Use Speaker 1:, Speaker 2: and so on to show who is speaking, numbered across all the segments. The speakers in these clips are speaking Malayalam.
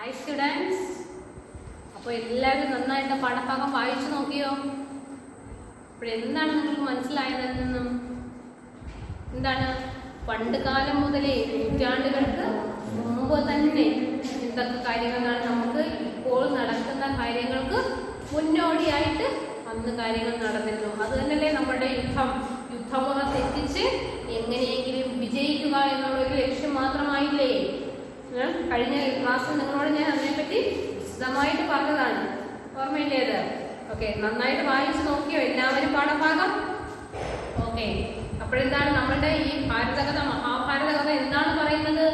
Speaker 1: Hi students. അപ്പോൾ എല്ലാവരും നന്നായിട്ട് പാഠഭാഗം വായിച്ചു നോക്കിയോ? എന്താണ് നിങ്ങൾക്ക് മനസ്സിലായതിൽ നിന്നും? എന്താണ് പണ്ട് കാലം മുതലേ നൂറ്റാണ്ടുകൾക്ക് മുമ്പ് തന്നെ എന്തൊക്കെ കാര്യങ്ങളാണ് നമുക്ക് ഇപ്പോൾ നടക്കുന്ന കാര്യങ്ങൾക്ക് മുന്നോടിയായിട്ട് അന്ന് കാര്യങ്ങൾ നടന്നിരുന്നു. അത് തന്നെയല്ലേ നമ്മുടെ യുദ്ധമുറ തെറ്റിച്ച് എങ്ങനെയെങ്കിലും വിജയിക്കുക എന്നുള്ളൊരു ലക്ഷ്യം മാത്രമായില്ലേ? കഴിഞ്ഞ ക്ലാസ്സിൽ നിങ്ങളോട് ഞാൻ അതിനെപ്പറ്റി വിശദമായിട്ട് പറഞ്ഞതാണ്, ഓർമ്മയില്ലേ അത്? ഓക്കെ, നന്നായിട്ട് വായിച്ചു നോക്കിയോ എല്ലാവരും പാഠഭാഗം? ഓക്കെ, അപ്പോഴെന്താണ് നമ്മളുടെ ഈ ഭാരതകഥ, മഹാഭാരത കഥ എന്താണ് പറയുന്നത്?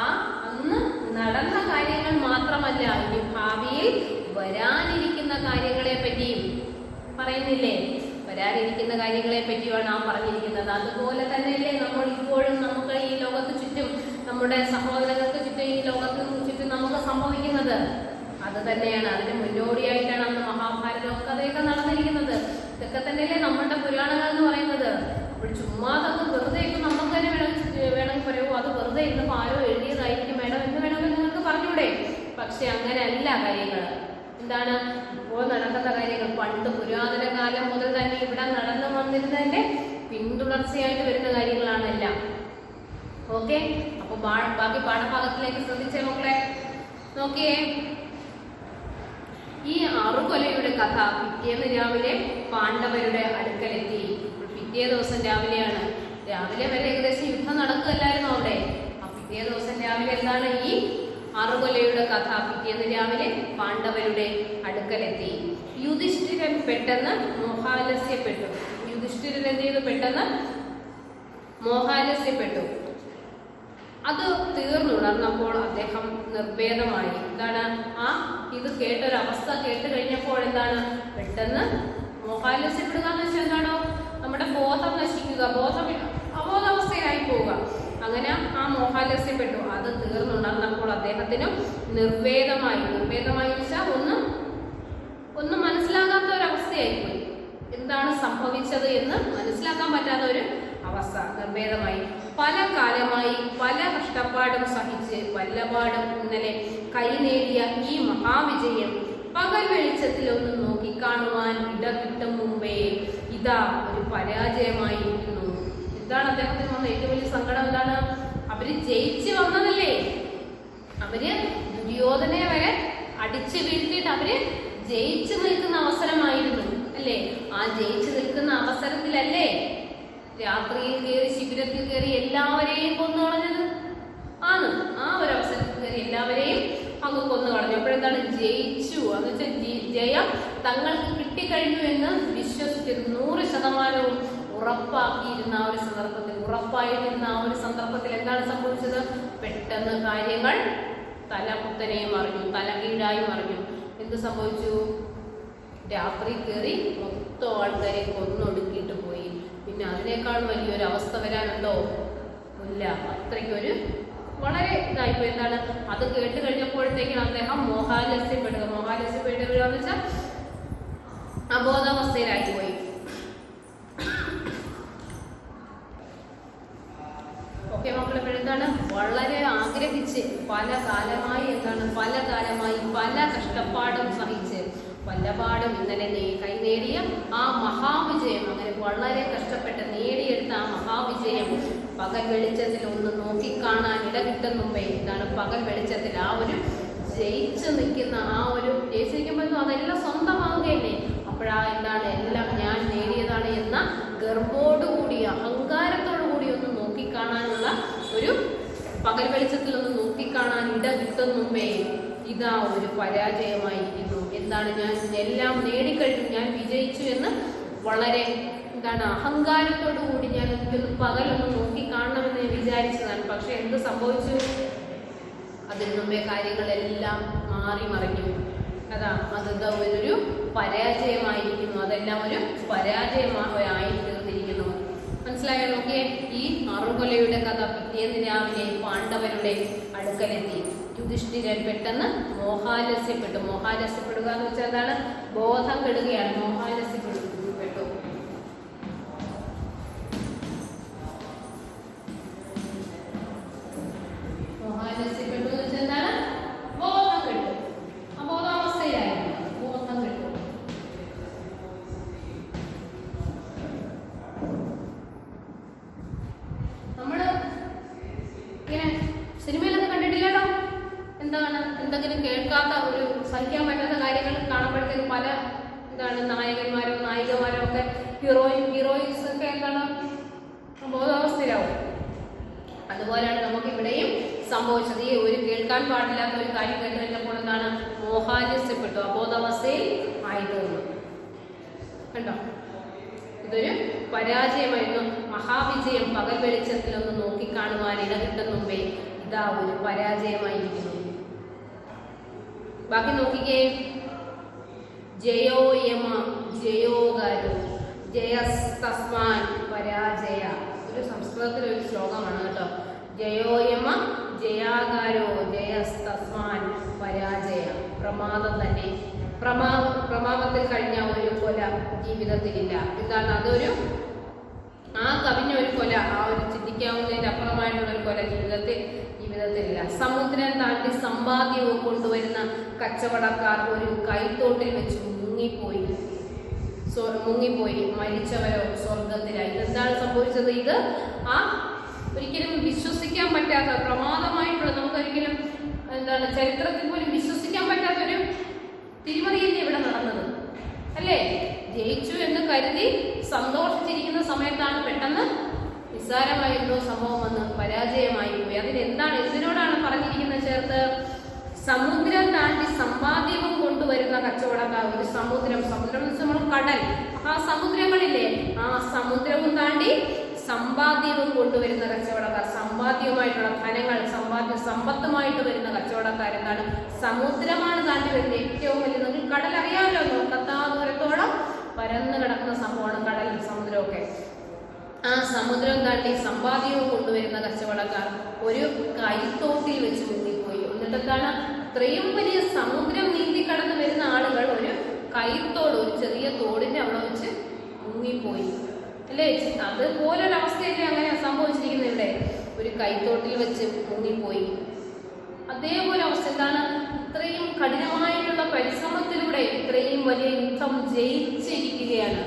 Speaker 1: അന്ന് നടന്ന കാര്യങ്ങൾ മാത്രമല്ല, ഇനി ഭാവിയിൽ വരാനിരിക്കുന്ന കാര്യങ്ങളെ പറ്റിയും പറയുന്നില്ലേ? വരാനിരിക്കുന്ന കാര്യങ്ങളെ പറ്റിയാണ് നാം പറഞ്ഞിരിക്കുന്നത്. അതുപോലെ തന്നെയല്ലേ നമ്മൾ ഇപ്പോഴും നമുക്ക് ഈ ലോകത്ത് ചുറ്റും, നമ്മുടെ സഹോദരങ്ങൾക്ക് ചുറ്റും, ഈ ലോകത്തിന് ചുറ്റും നമുക്ക് സംഭവിക്കുന്നത് അത് തന്നെയാണ്. അതിന് മുന്നോടിയായിട്ടാണ് അന്ന് മഹാഭാരതം കഥയൊക്കെ നടന്നിരിക്കുന്നത്. ഇതൊക്കെ തന്നെയല്ലേ നമ്മളുടെ പുരാണങ്ങൾ എന്ന് പറയുന്നത്. അപ്പോൾ ചുമ്മാ അതൊക്കെ വെറുതെ ഇപ്പം നമുക്ക് തന്നെ വേണമെങ്കിൽ പറയുമോ അത് വെറുതെ ഇരുന്നപ്പോൾ ആരോ എഴുതിയതായിരിക്കും എന്ന് വേണമെങ്കിൽ നിങ്ങൾക്ക് പറഞ്ഞൂടെ? പക്ഷെ അങ്ങനെയല്ല കാര്യങ്ങൾ. എന്താണ് ഇപ്പോൾ നടക്കുന്ന കാര്യങ്ങൾ പണ്ട് പുരാതന കാലം മുതൽ തന്നെ ഇവിടെ നടന്നു വന്നിരുന്നതിന്റെ പിന്തുടർച്ചയായിട്ട് വരുന്ന കാര്യങ്ങളാണ് എല്ലാം. ഓക്കെ, അപ്പൊ ബാക്കി പാഠഭാഗത്തിലേക്ക് ശ്രദ്ധിച്ചേ മക്കളെ. നോക്കിയേ, ഈ അറുകൊലയുടെ കഥ പിറ്റേന്ന് രാവിലെ പാണ്ഡവരുടെ അടുക്കലെത്തി. പിറ്റേ ദിവസം രാവിലെയാണ്. രാവിലെ വരെ ഏകദേശം യുദ്ധം നടക്കുകയല്ലായിരുന്നു അവിടെ. പിറ്റേ ദിവസം രാവിലെ എന്താണ് ഈ അറുകൊലയുടെ കഥ പിറ്റേന്ന് രാവിലെ പാണ്ഡവരുടെ അടുക്കലെത്തി. യുധിഷ്ഠിരൻ പെട്ടെന്ന് മോഹാലസ്യപ്പെട്ടു. യുധിഷ്ഠിരൻ എന്ത് ചെയ്തു? പെട്ടെന്ന് മോഹാലസ്യപ്പെട്ടു. അത് തീർന്നുണർന്നപ്പോൾ അദ്ദേഹം നിർഭേദമായി. എന്താണ് ഇത് കേട്ടൊരവസ്ഥ കേട്ട് കഴിഞ്ഞപ്പോൾ എന്താണ് പെട്ടെന്ന് മോഹാലസ്യപ്പെടുക എന്ന് വെച്ചാൽ എന്താണോ? നമ്മുടെ ബോധം നശിക്കുക, അബോധാവസ്ഥയിലായി പോവുക. അങ്ങനെ മോഹാലസ്യപ്പെട്ടു. അത് തീർന്നുണർന്നപ്പോൾ അദ്ദേഹത്തിനും നിർവേദമായി വെച്ചാൽ ഒന്നും മനസ്സിലാകാത്ത ഒരവസ്ഥയായിപ്പോയി. എന്താണ് സംഭവിച്ചത് എന്ന് മനസ്സിലാക്കാൻ പറ്റാത്ത ഒരു അവസ്ഥ, നിർവേദമായി. പല കാലമായി പല കഷ്ടപ്പാടും സഹിച്ച് വല്ലപാടും ഇന്നലെ കൈനേടിയ ഈ മഹാവിജയം പകൽ വെളിച്ചത്തിൽ ഒന്ന് നോക്കിക്കാണുവാൻ ഇടകിട്ടും മുമ്പേ ഇതാ ഒരു പരാജയമായിരിക്കുന്നു. എന്താണ് അദ്ദേഹത്തിന് വന്ന ഏറ്റവും വലിയ സങ്കടം? എന്താണ്? അവര് ജയിച്ചു വന്നതല്ലേ? അവര് ദുര്യോധനെ വരെ അടിച്ചു വീഴ്ത്തിയിട്ട് അവര് ജയിച്ചു നിൽക്കുന്ന അവസരമായിരുന്നു അല്ലേ? ആ ജയിച്ചു നിൽക്കുന്ന അവസരത്തിലല്ലേ രാത്രിയിൽ കയറി ശിബിരത്തിൽ കയറി എല്ലാവരെയും കൊന്നു കളഞ്ഞത്? ആണ്. ആ ഒരു അവസരത്തിൽ കയറി എല്ലാവരെയും അങ്ങ് കൊന്നു കളഞ്ഞു. അപ്പോഴെന്താണ്? ജയിച്ചു എന്ന് വെച്ചാൽ ജയം തങ്ങൾക്ക് കിട്ടിക്കഴിഞ്ഞു എന്ന് വിശ്വസിച്ചിരുന്നു. 100% ഉറപ്പാക്കിയിരുന്ന ആ ഒരു സന്ദർഭത്തിൽ, ഉറപ്പായിരുന്ന ആ ഒരു സന്ദർഭത്തിൽ എന്താണ് സംഭവിച്ചത്? പെട്ടെന്ന് കാര്യങ്ങൾ തലകുത്തനെ മറിഞ്ഞു, തലകീഴായി മറിഞ്ഞു. എന്ത് സംഭവിച്ചു? രാത്രി കയറി മൊത്തം ആൾക്കാരെ കൊന്നൊടുക്കിയിട്ട് പോയി. പിന്നെ അതിനേക്കാൾ വലിയൊരു അവസ്ഥ വരാനുണ്ടോ? ഇല്ല. അത്രയ്ക്കൊരു വളരെ ഇതായിപ്പോ. എന്താണ്? അത് കേട്ട് കഴിഞ്ഞപ്പോഴത്തേക്കും അദ്ദേഹം മോഹാലസ്യപ്പെടുക. മോഹാലസ്യപ്പെടുക എന്ന് വെച്ചാൽ അബോധാവസ്ഥയിലായി പോയി. ഓക്കെ മക്കളെ, എന്താണ്? വളരെ ആഗ്രഹിച്ച് പല കാലമായി പല കഷ്ടപ്പാടും സഹിച്ച് വല്ലപാടും ഇന്നലെ കൈനേടിയ ആ മഹാവിജയം, അങ്ങനെ വളരെ കഷ്ടപ്പെട്ട് നേടിയെടുത്ത ആ മഹാവിജയം പകൽ വെളിച്ചത്തിൽ ഒന്ന് നോക്കിക്കാണാൻ ഇടകിട്ടും മുമ്പേ എന്താണ് പകൽ വെളിച്ചത്തിൽ ആ ഒരു ജയിച്ചു നിൽക്കുന്ന ആ ഒരു ജയിച്ചിരിക്കുമ്പോഴൊന്നും അതെല്ലാം സ്വന്തമാവുകയല്ലേ? എന്താണ് എല്ലാം ഞാൻ നേടിയതാണ് എന്ന ഗർവോടുകൂടി, അഹങ്കാരത്തോടു കൂടി ഒന്ന് നോക്കിക്കാണാനുള്ള ഒരു പകൽ വെളിച്ചത്തിൽ ഒന്ന് നോക്കിക്കാണാൻ ഇടകിട്ടും മുമ്പേ ഇതാ ഒരു പരാജയമായിരിക്കുന്നു. എന്താണ്? ഞാൻ എല്ലാം നേടിക്കഴിഞ്ഞു, ഞാൻ വിജയിച്ചു എന്ന് വളരെ അഹങ്കാരത്തോടു കൂടി ഞാൻ എനിക്കൊന്ന് പകലൊന്ന് നോക്കിക്കാണണമെന്ന് വിചാരിച്ചതാണ്. പക്ഷെ എന്ത് സംഭവിച്ചു? അതിനു മുമ്പേ കാര്യങ്ങളെല്ലാം മാറി മറിഞ്ഞു. അതെന്താ ഒരു പരാജയമായിരിക്കുന്നു. അതെല്ലാം ഒരു പരാജയമായി തീർന്നിരിക്കുന്നു. മനസ്സിലായോ? നോക്കിയേ, ഈ അറുകൊലയുടെ കഥ പിറ്റേന്ന് രാവിലെ പാണ്ഡവരുടെ അടുക്കലെത്തി. യുധിഷ്ഠിരൻ പെട്ടെന്ന് മോഹാലസ്യപ്പെട്ടു. മോഹാലസ്യപ്പെടുക എന്ന് വെച്ചാൽ എന്താണ്? ബോധം കെടുകയാണ്. മോഹാലസ്യപ്പെട്ടു. മോഹാലസ്യപ്പെട്ടു എന്ന് വെച്ചാൽ എന്താണ്? ബോധം കെട്ടു. സഹിക്കാൻ പറ്റാത്ത കാര്യങ്ങൾ കാണുമ്പോഴത്തേക്ക് പല നായകന്മാരോ നായികമാരോ ഒക്കെ ഹീറോയിൻസ് ഒക്കെ എന്താണ് ബോധാവസ്ഥയിലാവും. അതുപോലെയാണ് നമുക്ക് ഇവിടെയും സംഭവിച്ചത്. ഈ ഒരു കേൾക്കാൻ പാടില്ലാത്ത ഒരു കാര്യം കേട്ട് കഴിഞ്ഞപ്പോൾ എന്താണ് മോഹാലസ്യപ്പെട്ടു, അബോധാവസ്ഥയിൽ ആയിരുന്നു. കണ്ടോ, ഇതൊരു പരാജയമായിരുന്നു. മഹാവിജയം പകൽ വെളിച്ചത്തിൽ ഒന്ന് നോക്കിക്കാണുവാൻ ഇടകിട്ടും മുമ്പേ ഇതാ ഒരു പരാജയമായിരിക്കുന്നു. ബാക്കി നോക്കിക്കേ. ജയോ യമ ജയോഗാരോ ജയസ്തസ്മാൻ പരാജയ. ഒരു സംസ്കൃതത്തിലെ ഒരു ശ്ലോകമാണ് കേട്ടോ. ജയോ യമ ജയാകാരോ ജയസ്തസ്മാൻ പരാജയ. പ്രമാദം തന്നെ, പ്രമാദത്തിൽ കഴിഞ്ഞ ഒരു കൊല ജീവിതത്തിലില്ല. എന്താണ് അതൊരു ആ കവിഞ്ഞ ഒരു കൊല, ആ ഒരു ചിന്തിക്കാവുന്നതിന്റെ അപ്പുറമായിട്ടുള്ള ഒരു കൊല ജീവിതത്തിലില്ല. സമുദ്രം താണ്ടി സമ്പാദ്യവും കൊണ്ടുവരുന്ന കച്ചവടക്കാർ ഒരു കൈത്തോട്ടിൽ വെച്ച് മുങ്ങിപ്പോയി. മരിച്ചവരോ സ്വർഗത്തിലായി. ഇതെന്താണ് സംഭവിച്ചത്? ഇത് ആ ഒരിക്കലും വിശ്വസിക്കാൻ പറ്റാത്ത പ്രമാദമായിട്ടുള്ള, നമുക്കൊരിക്കലും എന്താണ് ചരിത്രത്തിൽ പോലും വിശ്വസിക്കാൻ പറ്റാത്തൊരു തിരിമറിയല്ലേ ഇവിടെ നടന്നത് അല്ലേ? ജയിച്ചു എന്ന് കരുതി സന്തോഷിച്ചിരിക്കുന്ന സമയത്താണ് പെട്ടെന്ന് നിസ്സാരമായിരുന്നോ സംഭവം വന്ന് പരാജയമായി പോയി. അതിനെന്താണ്, ഇതിനോടാണ് പറഞ്ഞിരിക്കുന്നത് ചേർത്ത്? സമുദ്രം താണ്ടി സമ്പാദ്യവും കൊണ്ടുവരുന്ന കച്ചവടക്കാർ. ഒരു സമുദ്രം എന്ന് വെച്ചാൽ നമ്മൾ കടൽ, ആ സമുദ്രങ്ങളില്ലേ, ആ സമുദ്രവും താണ്ടി സമ്പാദ്യവും കൊണ്ടുവരുന്ന കച്ചവടക്കാർ. സമ്പാദ്യവുമായിട്ടുള്ള ധനങ്ങൾ, സമ്പത്തുമായിട്ട് വരുന്ന കച്ചവടക്കാരെന്താണ്? സമുദ്രമാണ് താണ്ടി വരുന്നത്. ഏറ്റവും വലിയ നമുക്ക് കടൽ അറിയാമല്ലോ, നോക്കത്താ ദൂരത്തോളം പരന്നു കിടക്കുന്ന സംഭവമാണ് കടൽ, സമുദ്രമൊക്കെ. ആ സമുദ്രം താണ്ടി സമ്പാദ്യവും കൊണ്ടുവരുന്ന കച്ചവടക്കാർ ഒരു കൈത്തോട്ടിൽ വെച്ച് മുങ്ങിപ്പോയി. എന്നിട്ട് എന്താണ്, ഇത്രയും വലിയ സമുദ്രം നീന്തി കടന്നു വരുന്ന ആളുകൾ ഒരു കൈത്തോട്, ഒരു ചെറിയ തോടിന്റെ അവിടെ വെച്ച് മുങ്ങിപ്പോയി അല്ലേ? അതുപോലൊരവസ്ഥയല്ലേ അങ്ങനെ സംഭവിച്ചിരിക്കുന്നത് ഇവിടെ. ഒരു കൈത്തോട്ടിൽ വെച്ച് മുങ്ങിപ്പോയി. അതേപോലെ അവസ്ഥ എന്താണ്, ഇത്രയും കഠിനമായിട്ടുള്ള പരിശ്രമത്തിലൂടെ ഇത്രയും വലിയ യുദ്ധം ജയിച്ചിരിക്കുകയാണ്.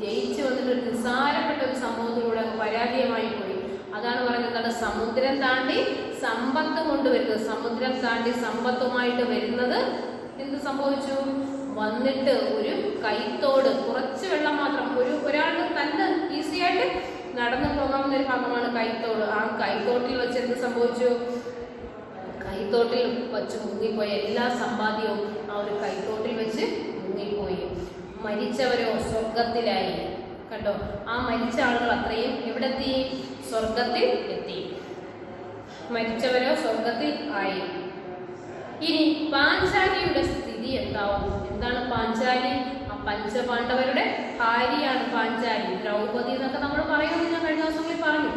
Speaker 1: ജയിച്ചു വന്നിട്ട് ഒരു നിസ്സാരപ്പെട്ട ഒരു സംഭവത്തിലൂടെ പരാജയമായി പോയി. അതാണ് പറയുന്നത്, സമുദ്രം താണ്ടി സമ്പത്ത് കൊണ്ടുവരുന്നത്. സമുദ്രം താണ്ടി സമ്പത്തുമായിട്ട് വരുന്നത് എന്ത് സംഭവിച്ചു? വന്നിട്ട് ഒരു കൈത്തോട്, കുറച്ച് വെള്ളം മാത്രം, ഒരാൾക്ക് തന്നെ ഈസി ആയിട്ട് നടന്നു പോകാവുന്ന ഒരു ഭാഗമാണ് കൈത്തോട്. ആ കൈത്തോട്ടിൽ വെച്ച് എന്ത് സംഭവിച്ചു? കൈത്തോട്ടിൽ വെച്ച് മുങ്ങിപ്പോയി. എല്ലാ സമ്പാദ്യവും ആ ഒരു കൈത്തോട്ടിൽ വെച്ച് മുങ്ങിപ്പോയി. മരിച്ചവരോ സ്വർഗത്തിലായി. കണ്ടോ, ആ മരിച്ച ആളുകൾ അത്രയും എവിടെത്തി? സ്വർഗത്തിൽ എത്തി. മരിച്ചവരോ സ്വർഗത്തിൽ ആയി. ഇനി പാഞ്ചാലിയുടെ സ്ഥിതി എന്താവും? എന്താണ് പാഞ്ചാലി? ആ പഞ്ചപാണ്ഡവരുടെ ഭാര്യയാണ് പാഞ്ചാലി. ദ്രൗപദി എന്നൊക്കെ നമ്മൾ പറയുന്നത് ഞാൻ കഴിഞ്ഞ ദിവസങ്ങളിൽ പറഞ്ഞു.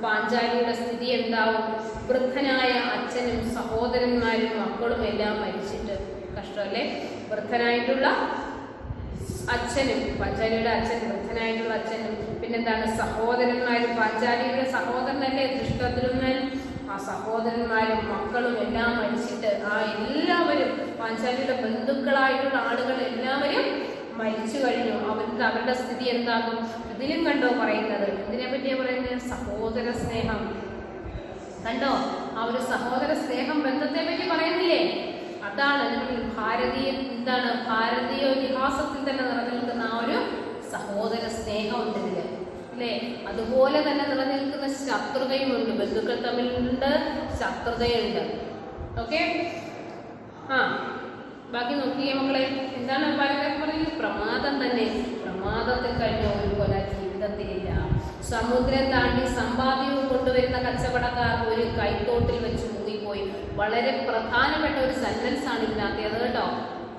Speaker 1: പാഞ്ചാലിയുടെ സ്ഥിതി എന്താവും? വൃദ്ധനായ അച്ഛനും സഹോദരന്മാരും മക്കളും എല്ലാം മരിച്ചിട്ട്. കഷ്ടമല്ലേ? വൃദ്ധനായിട്ടുള്ള അച്ഛനും, പാഞ്ചാലിയുടെ അച്ഛൻ, വൃദ്ധനായിട്ടുള്ള അച്ഛനും, പിന്നെന്താണ് സഹോദരന്മാരും. പാഞ്ചാലിയുടെ സഹോദരനല്ലേ ദൃഷ്ടദ്യുമ്നൻ, ആ സഹോദരന്മാരും മക്കളും എല്ലാം മരിച്ചിട്ട് ആ എല്ലാവരും പാഞ്ചാലിയുടെ ബന്ധുക്കളായിട്ടുള്ള ആളുകൾ എല്ലാവരും മരിച്ചു കഴിഞ്ഞു. അവരുടെ സ്ഥിതി എന്താകും? ഇതിലും കണ്ടോ പറയുന്നത്? ഇതിനെ പറ്റിയാ പറയുന്നത്? സഹോദര സ്നേഹം. കണ്ടോ, ആ ഒരു സഹോദര സ്നേഹം ബന്ധത്തെ പറ്റി പറയുന്നില്ലേ? അതാണ് ഭാരതീയ ഇതിഹാസത്തിൽ തന്നെ നിലനിൽക്കുന്ന ആ ഒരു സഹോദര സ്നേഹം ഉണ്ട് ഇതില് അല്ലേ? അതുപോലെ തന്നെ നിലനിൽക്കുന്ന ശത്രുതയുമുണ്ട്. ബന്ധുക്കൾ തമ്മിലുണ്ട്, ശത്രുതയുണ്ട്. ഓക്കെ, ബാക്കി നോക്കിയേ മക്കളെ. എന്താണ് പറയുന്നത്? പ്രമാദം തന്നെ. പ്രമാദത്തിൽ കഴിഞ്ഞ ഒരു കൊല ജീവിതത്തിലില്ല. സമുദ്രം താണ്ടി സമ്പാദ്യവും കൊണ്ടുവരുന്ന കച്ചവടക്കാർ ഒരു കൈത്തോട്ടിൽ വെച്ച് മുങ്ങിപ്പോയി. വളരെ പ്രധാനപ്പെട്ട ഒരു സെന്റൻസ് ആണ് ഇതിനകത്ത് കേട്ടോ,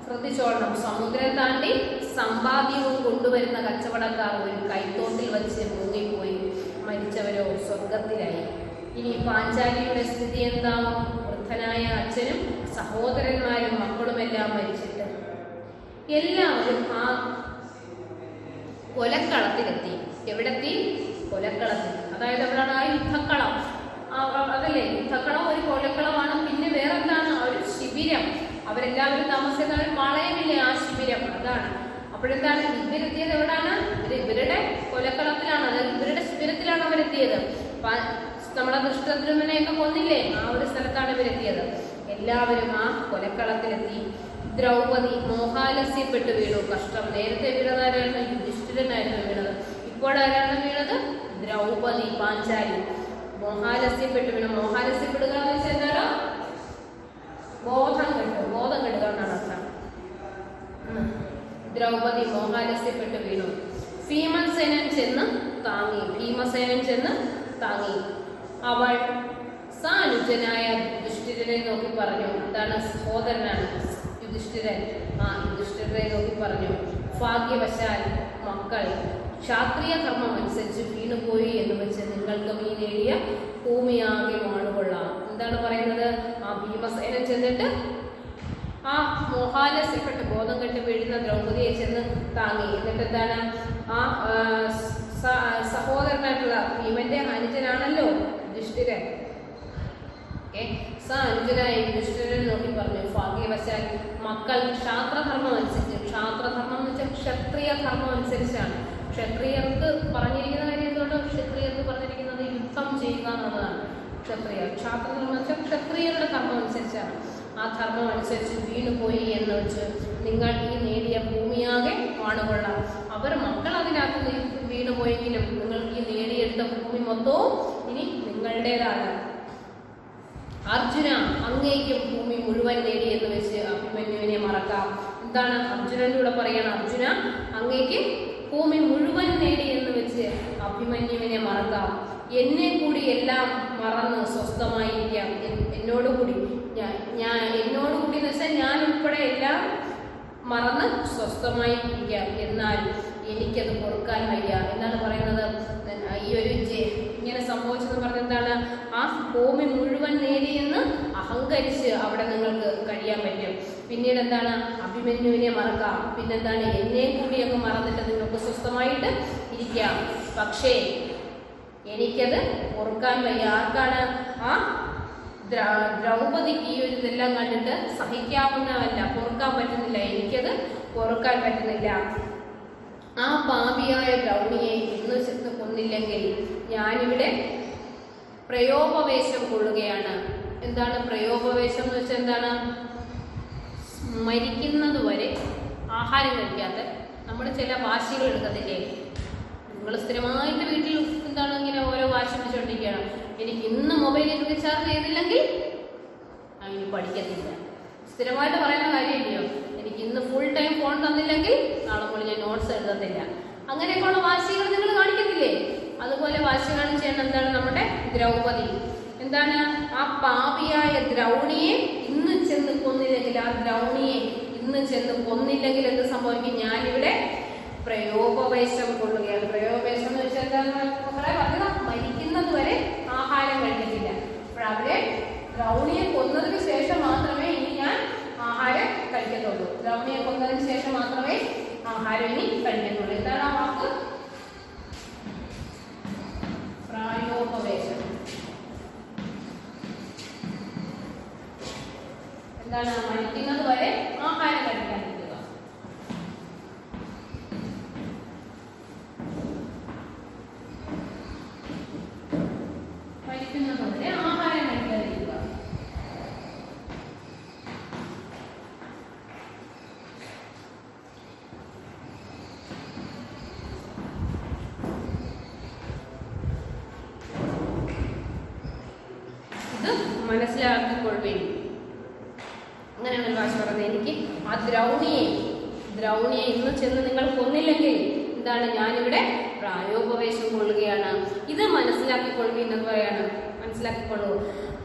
Speaker 1: ശ്രദ്ധിച്ചോളണം. സമുദ്രം താണ്ടി സമ്പാദ്യവും കൊണ്ടുവരുന്ന കച്ചവടക്കാർ ഒരു കൈത്തോട്ടിൽ വെച്ച് മുങ്ങിപ്പോയി. മരിച്ചവരോ സ്വർഗത്തിലായി. ഇനി പാഞ്ചാലിയുടെ സ്ഥിതി എന്താവും? വൃദ്ധനായ അച്ഛനും സഹോദരന്മാരും മക്കളുമെല്ലാം മരിച്ചിട്ട് എല്ലാവരും ആ കൊലക്കളത്തിലെത്തി. എവിടെത്തി? കൊലക്കളത്തിൽ. അതായത് എവിടെയാണ്? ആ യുദ്ധക്കളം. അതല്ലേ, യുദ്ധക്കളം ഒരു കൊലക്കളമാണ്. പിന്നെ വേറെ എന്താണ്? ഒരു ശിബിരം. അവരെല്ലാവരും താമസിക്കുന്ന ഒരു പാളയമില്ലേ, ആ ശിബിരം, അതാണ്. അപ്പോഴെന്താണ് ഇവരെത്തിയത്? എവിടാണ്? ഇവരുടെ കൊലക്കളത്തിലാണ്, അതായത് ഇവരുടെ ശിബിരത്തിലാണ് അവരെത്തിയത്. നമ്മളെ ദൃഷ്ടദ്യുമ്നനെയൊക്കെ കൊന്നില്ലേ, ആ ഒരു സ്ഥലത്താണ് ഇവരെത്തിയത്. എല്ലാവരും ആ കൊലക്കളത്തിലെത്തി. ദ്രൗപദി മോഹാലസ്യപ്പെട്ട് വീണു. കഷ്ടം. നേരത്തെ വീണതാരാണ്? യുധിഷ്ഠിരനായിരുന്നു വീണത്. ഇപ്പോഴാരാണ് വീണത്? ദ്രൗപദി, പാഞ്ചാലി. മോഹാലസ്യപ്പെട്ട് വീണു. മോഹാലസ്യപ്പെടുക എന്ന് വെച്ചാൽ എന്താണ്? ബോധം കെടുക എന്നാണ് അർത്ഥം. ദ്രൗപദി മോഹാലസ്യപ്പെട്ട് വീണു. ഭീമസേനൻ ചെന്ന് താങ്ങി. അവൾ സാനുജനായ യുധിഷ്ഠിരനെ നോക്കി പറഞ്ഞു. എന്താണ്? സഹോദരനാണ് യുധിഷ്ഠിരൻ. യുധിഷ്ഠിരനെ നോക്കി പറഞ്ഞു, ഭാഗ്യവശാൽ മക്കൾ ക്ഷാത്രിയ ധർമ്മം അനുസരിച്ച് വീണുപോയി എന്ന് വെച്ച് നിങ്ങൾക്ക് ഈ നേടിയ ഭൂമിയാകെ വാണുകൊള്ളാം. എന്താണ് പറയുന്നത്? ആ ഭീമസേനൻ ചെന്നിട്ട് ആ മോഹാലസ്യപ്പെട്ട് ബോധം കെട്ട് വീഴുന്ന ദ്രൗപദിയെ ചെന്ന് താങ്ങി. എന്നിട്ട് എന്താണ്? ആ സഹോദരനായിട്ടുള്ള ഭീമന്റെ അനുജനാണല്ലോ യുധിഷ്ഠിരൻ. അനുജനായ യുധിഷ്ഠിരൻ നോക്കി പറഞ്ഞു, ഭാഗ്യവശാൽ മക്കൾ ക്ഷാത്രധർമ്മം അനുസരിച്ച്. ക്ഷാത്രധർമ്മം എന്ന് വെച്ചാൽ ക്ഷത്രിയ ധർമ്മം അനുസരിച്ചാണ്. ക്ഷത്രിയർക്ക് പറഞ്ഞിരിക്കുന്ന കാര്യം എന്തുകൊണ്ട്? ക്ഷത്രിയർക്ക് പറഞ്ഞിരിക്കുന്നത് യുദ്ധം ചെയ്യുക എന്നുള്ളതാണ്. ക്ഷാത്രധർമ്മം എന്ന് വെച്ചാൽ ക്ഷത്രിയരുടെ ധർമ്മം അനുസരിച്ചാണ്. ആ ധർമ്മം അനുസരിച്ച് വീണുപോയി എന്ന് വെച്ച് നിങ്ങൾ ഈ നേടിയ ഭൂമിയാകെ വാണുകൊള്ളാം. അവർ മക്കൾ അതിനകത്ത് വീണുപോയെങ്കിലും നിങ്ങൾക്ക് ഈ നേടിയെടുത്ത ഭൂമി മൊത്തവും ഇനി നിങ്ങളുടേതാണ്. അർജുന, അങ്ങേക്കും ഭൂമി മുഴുവൻ നേടി എന്ന് വെച്ച് അഭിമന്യുവിനെ മറക്കാം. എന്താണ് അർജുനന്റെ കൂടെ പറയാണ്? അർജുന, അങ്ങേക്ക് ഭൂമി മുഴുവൻ നേടി എന്ന് വെച്ച് അഭിമന്യുവിനെ മറക്കാം. എന്നെ കൂടി എല്ലാം മറന്ന് സ്വസ്ഥമായിരിക്കാം. എന്നോടുകൂടി എന്നോടുകൂടി എന്ന് വെച്ചാൽ ഞാൻ ഉൾപ്പെടെ എല്ലാം മറന്ന് സ്വസ്ഥമായി ഇരിക്കാം. എന്നാൽ എനിക്കത് പൊറുക്കാൻ വയ്യ എന്നാണ് പറയുന്നത്. ഈ ഒരു ഇങ്ങനെ സംഭവിച്ചെന്ന് പറഞ്ഞ എന്താണ്? ആ ഭൂമി മുഴുവൻ നേടിയെന്ന് അഹങ്കരിച്ച് അവിടെ നിങ്ങൾക്ക് കഴിയാൻ പറ്റും. പിന്നീട് എന്താണ്? അഭിമന്യുവിനെ മറക്കാം. പിന്നെന്താണ്? എന്നെ കൂടി അങ്ങ് മറന്നിട്ട് നിങ്ങൾക്ക് സ്വസ്ഥമായിട്ട് ഇരിക്കാം. പക്ഷേ എനിക്കത് പൊറുക്കാൻ വയ്യ. ആർക്കാണ്? ആ ദ്രൗപദിക്ക് ഈ ഒരു ഇതെല്ലാം കണ്ടിട്ട് സഹിക്കാവുന്നതല്ല, പൊറുക്കാൻ പറ്റുന്നില്ല. എനിക്കത് പൊറുക്കാൻ പറ്റുന്നില്ല. ആ പാപിയായ ദ്രൗണിയെ ഇന്ന് ചെന്ന് കൊന്നില്ലെങ്കിൽ ഞാനിവിടെ പ്രയോഗവേശം കൊള്ളുകയാണ്. എന്താണ് പ്രയോഗവേശം എന്ന് വെച്ചാൽ? എന്താണ്? മരിക്കുന്നത് വരെ ആഹാരം കഴിക്കാത്ത നമ്മൾ ചില വാശികൾ എടുക്കത്തില്ലേ? നിങ്ങൾ സ്ഥിരമായിട്ട് വീട്ടിൽ എന്താണ് ഇങ്ങനെ ഓരോ വാശി പിടിച്ചോണ്ടിരിക്കുകയാണ്. എനിക്ക് ഇന്ന് മൊബൈലിൽ റീചാർജ് ചെയ്തില്ലെങ്കിൽ അങ്ങനെ പഠിക്കത്തില്ല. സ്ഥിരമായിട്ട് പറയുന്ന കാര്യമില്ലയോ? എനിക്ക് ഇന്ന് ഫുൾ ടൈം ഫോൺ തന്നില്ലെങ്കിൽ നാളെ മുതൽ ഞാൻ നോട്ട്സ് എഴുതത്തില്ല. അങ്ങനെയൊക്കെയുള്ള വാശികൾ നിങ്ങൾ കാണിക്കത്തില്ലേ? അതുപോലെ വാശി കാണിച്ചാണ് എന്താണ് നമ്മുടെ ദ്രൗപദി. എന്താണ്? ആ പാപിയായ ദ്രൗണിയെ ഇന്ന് ചെന്ന് കൊന്നില്ലെങ്കിൽ, ആ ദ്രൗണിയെ ഇന്ന് ചെന്ന് കൊന്നില്ലെങ്കിൽ എന്ത് സംഭവിക്കും? ഞാനിവിടെ പ്രയോഗവേശം കൊള്ളുകയാണ്. പ്രയോഗവേശം എന്ന് വെച്ചാൽ എന്താണ്? മരിക്കുന്നത് വരെ ആഹാരം കഴിക്കത്തില്ല. അപ്പോൾ അവിടെ ദ്രൗണിയെ കൊന്നതിന് ശേഷം മാത്രമേ ഇനി ഞാൻ ആഹാരം കഴിക്കത്തുള്ളൂ. ദ്രൗണിയെ കൊന്നതിന് ശേഷം മാത്രമേ ആഹാരം ഇനി കഴിക്കത്തുള്ളൂ. എന്താണ് ആ വാക്ക്? പ്രായോപവേശം. എന്താണ്? മരിക്കുന്നത് വരെ ആഹാരം കഴിക്കാൻ പറ്റുക. മരിക്കുന്നത് വരെ ആഹാരം കഴിക്കാതിരിക്കുക. ഇത് മനസ്സിലാക്കിക്കൊള്ളുകയും അങ്ങനെയാണ് ഭാഷ പറഞ്ഞത്. എനിക്ക് ആ ദ്രൗണിയെ ഇന്ന് ചെന്ന് നിങ്ങൾ കൊന്നില്ലെങ്കിൽ എന്താണ്? ഞാനിവിടെ പ്രായോപവേശം കൊള്ളുകയാണ്. ഇത് മനസ്സിലാക്കിക്കൊള്ളുകയും എന്ന് പറയാണ്. മനസ്സിലാക്കിക്കൊള്ളൂ.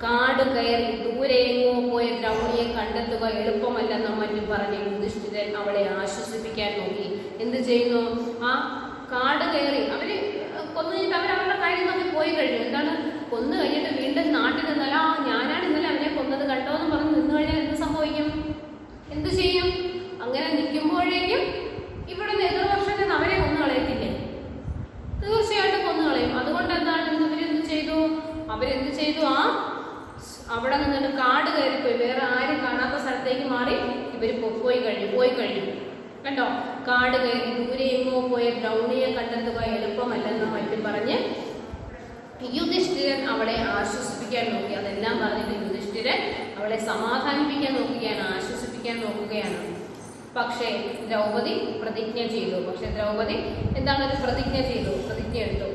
Speaker 1: കാട് കയറി ദൂരെയെങ്ങോ പോയ ദ്രൗണിയെ കണ്ടെത്തുക എളുപ്പമല്ലെന്നും മറ്റും പറഞ്ഞ് യുധിഷ്ഠിരൻ അവളെ ആശ്വസിപ്പിക്കാൻ നോക്കി. എന്ത് ചെയ്യുന്നു? ആ കാട് കയറി അവര് കൊന്നു കഴിഞ്ഞിട്ട് അവരവരുടെ കാര്യം നോക്കി പോയി കഴിഞ്ഞു. എന്താണ്? കൊന്നു കഴിഞ്ഞിട്ട് വീണ്ടും നാട്ടിൽ നിന്നല്ല ഞാനാണ് ഇന്നലെ അവനെ കൊന്നത് കണ്ടോ എന്ന് പറഞ്ഞ് നിന്ന് കഴിഞ്ഞാൽ എന്ത് സംഭവിക്കും? എന്ത് ചെയ്യും? അങ്ങനെ നിൽക്കുമ്പോഴേക്കും ഇവിടെ എതിർപക്ഷത്തിൽ അവരെ കൊന്നു കളയത്തില്ലേ? തീർച്ചയായിട്ടും കൊന്നു കളയും. അതുകൊണ്ട് എന്താണ്? അവരെന്ത് ചെയ്തു? ആ അവിടെ നിന്നിട്ട് കാട് കയറിപ്പോയി വേറെ ആരും കാണാത്ത സ്ഥലത്തേക്ക് മാറി ഇവർ പോയി കഴിഞ്ഞു. കണ്ടോ? കാട് കയറി ദൂരെ എങ്ങോ പോയ ദ്രൗണിയെ കണ്ടെത്തുക എളുപ്പമല്ലെന്നും മറ്റും പറഞ്ഞ് യുധിഷ്ഠിരൻ അവളെ ആശ്വസിപ്പിക്കാൻ നോക്കി. അതെല്ലാം പറഞ്ഞിട്ട് യുധിഷ്ഠിരൻ അവളെ അവളെ സമാധാനിപ്പിക്കാൻ നോക്കുകയാണ്, ആശ്വസിപ്പിക്കാൻ നോക്കുകയാണ്. പക്ഷേ ദ്രൗപദി പ്രതിജ്ഞ ചെയ്തു. എന്താണ് ഒരു പ്രതിജ്ഞ ചെയ്തു? പ്രതിജ്ഞ എടുത്തു.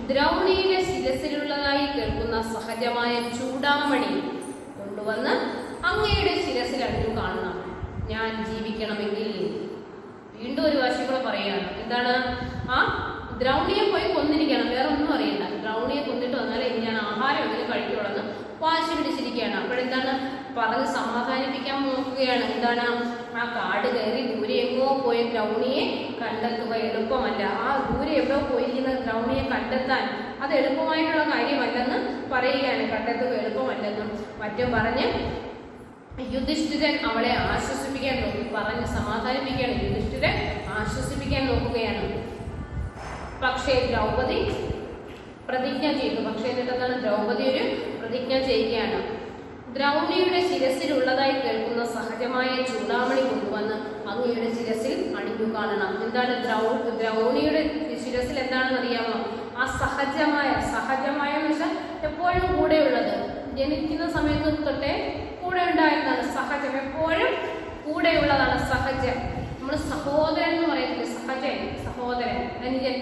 Speaker 1: ദ്രൗണിയുടെ ശിരസിലുള്ളതായി കേൾക്കുന്ന സഹജമായ ചൂടാമണി കൊണ്ടുവന്ന് അങ്ങയുടെ ശിരസിൽ അടിഞ്ഞു കാണണം. ഞാൻ ജീവിക്കണമെങ്കിൽ. വീണ്ടും ഒരു വാശി കൂടെ പറയുകയാണ്. എന്താണ്? ആ ദ്രൗണിയെ പോയി കൊന്നിരിക്കണം, വേറെ ഒന്നും അറിയണ്ട. ദ്രൗണിയെ കൊന്നിട്ട് വന്നാലേ ഇനി ഞാൻ ആഹാരം എങ്കിലും കഴിക്കുള്ളൂ വാശി പിടിച്ചിരിക്കുകയാണ്. അപ്പോഴെന്താണ് പറഞ്ഞ് സമാധാനിപ്പിക്കാൻ നോക്കുകയാണ്. എന്താണ്? ആ കാട് കയറി ദൂരെ എങ്ങോ പോയ ദ്രൗണിയെ കണ്ടെത്തുക എളുപ്പമല്ല. ആ ദൂരെ എവിടെ പോയിരിക്കുന്ന ദ്രൗണിയെ കണ്ടെത്താൻ അത് എളുപ്പമായിട്ടുള്ള കാര്യമല്ലെന്ന് പറയുകയാണ്. കണ്ടെത്തുക എളുപ്പമല്ലെന്നും മറ്റും പറഞ്ഞ് യുധിഷ്ഠിരൻ അവളെ ആശ്വസിപ്പിക്കാൻ നോക്കി, പറഞ്ഞ് സമാധാനിപ്പിക്കുകയാണ്. യുധിഷ്ഠിരൻ ആശ്വസിപ്പിക്കാൻ നോക്കുകയാണ്. പക്ഷേ ദ്രൗപദി പ്രതിജ്ഞ ചെയ്തു. എന്നിട്ടെന്താണ്? ദ്രൗപദി ഒരു പ്രതിജ്ഞ ചെയ്യുകയാണ്. ദ്രൗണിയുടെ ശിരസിലുള്ളതായി കേൾക്കുന്ന സഹജമായ ചൂടാമണി കൊണ്ടുവന്ന് അങ്ങയുടെ ശിരസിൽ അണിഞ്ഞു കാണണം. എന്താണ് ദ്രൗണിയുടെ ശിരസിൽ എന്താണെന്ന് അറിയാമോ? ആ സഹജമായ എന്ന് വെച്ചാൽ എപ്പോഴും കൂടെയുള്ളത്, ജനിക്കുന്ന സമയത്ത് തൊട്ടേ കൂടെ ഉണ്ടായിരുന്നതാണ് സഹജം, എപ്പോഴും കൂടെയുള്ളതാണ് സഹജം. നമ്മൾ സഹോദരൻ എന്ന് പറയത്തില്ല, സഹോദരൻ.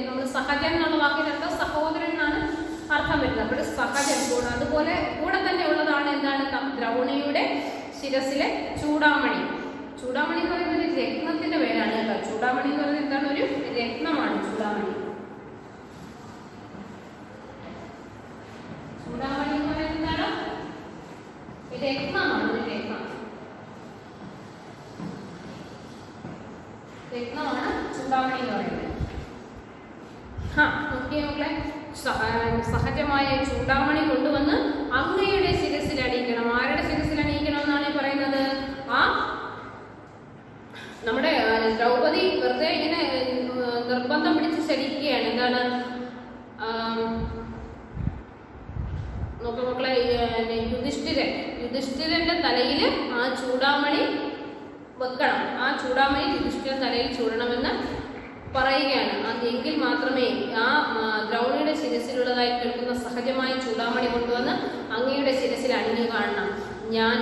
Speaker 1: നമ്മൾ സഹജൻ എന്നുള്ള വാക്കിനർത്ഥം സഹോദരൻ എന്നാണ് അർത്ഥം വരുന്നത്. അപ്പോൾ സഹജൻ അതുപോലെ കൂടെ തന്നെ ഉള്ളതാണ് എന്താണ്? ദ്രൗണിയുടെ ശിരസിലെ ചൂടാമണി. ചൂടാമണി എന്ന് പറയുന്നത് ഒരു രത്നത്തിന്റെ പേരാണ് കേട്ടോ. ചൂടാമണി എന്ന് പറയുന്നത് എന്താണ്? ഒരു രത്നമാണ് ചൂടാമണി. ചൂടാമണി എന്ന് പറയുന്നത് എന്താണ്? രത്നമാണ്. രത്നമാണ് ചൂടാമണി എന്ന് പറയുന്നത്. നോക്കിയേ മക്കളെ, സഹജമായ ചൂടാമണി കൊണ്ടുവന്ന് അങ്ങയുടെ ശിരസിൽ അണിയിക്കണം. ആരുടെ ശിരസിൽ അണിയിക്കണം എന്നാണ് പറയുന്നത്? ആ നമ്മുടെ ദ്രൗപദി വെറുതെ ഇങ്ങനെ നിർബന്ധം പിടിച്ച് ശരിക്കുകയാണ്. എന്താണ്? നോക്കൂ മക്കളെ, യുധിഷ്ഠിരന്റെ തലയിൽ ആ ചൂടാമണി വെക്കണം. ആ ചൂടാമണി യുധിഷ്ഠിരൻ തലയിൽ ചൂടണമെന്ന് പറയുകയാണ്. എങ്കിൽ മാത്രമേ ആ ദ്രൗണിയുടെ ശിരസിലുള്ളതായി കേൾക്കുന്ന സഹജമായ ചൂടാമണി കൊണ്ടുവന്ന് അങ്ങയുടെ ശിരസിൽ അണിഞ്ഞു കാണണം. ഞാൻ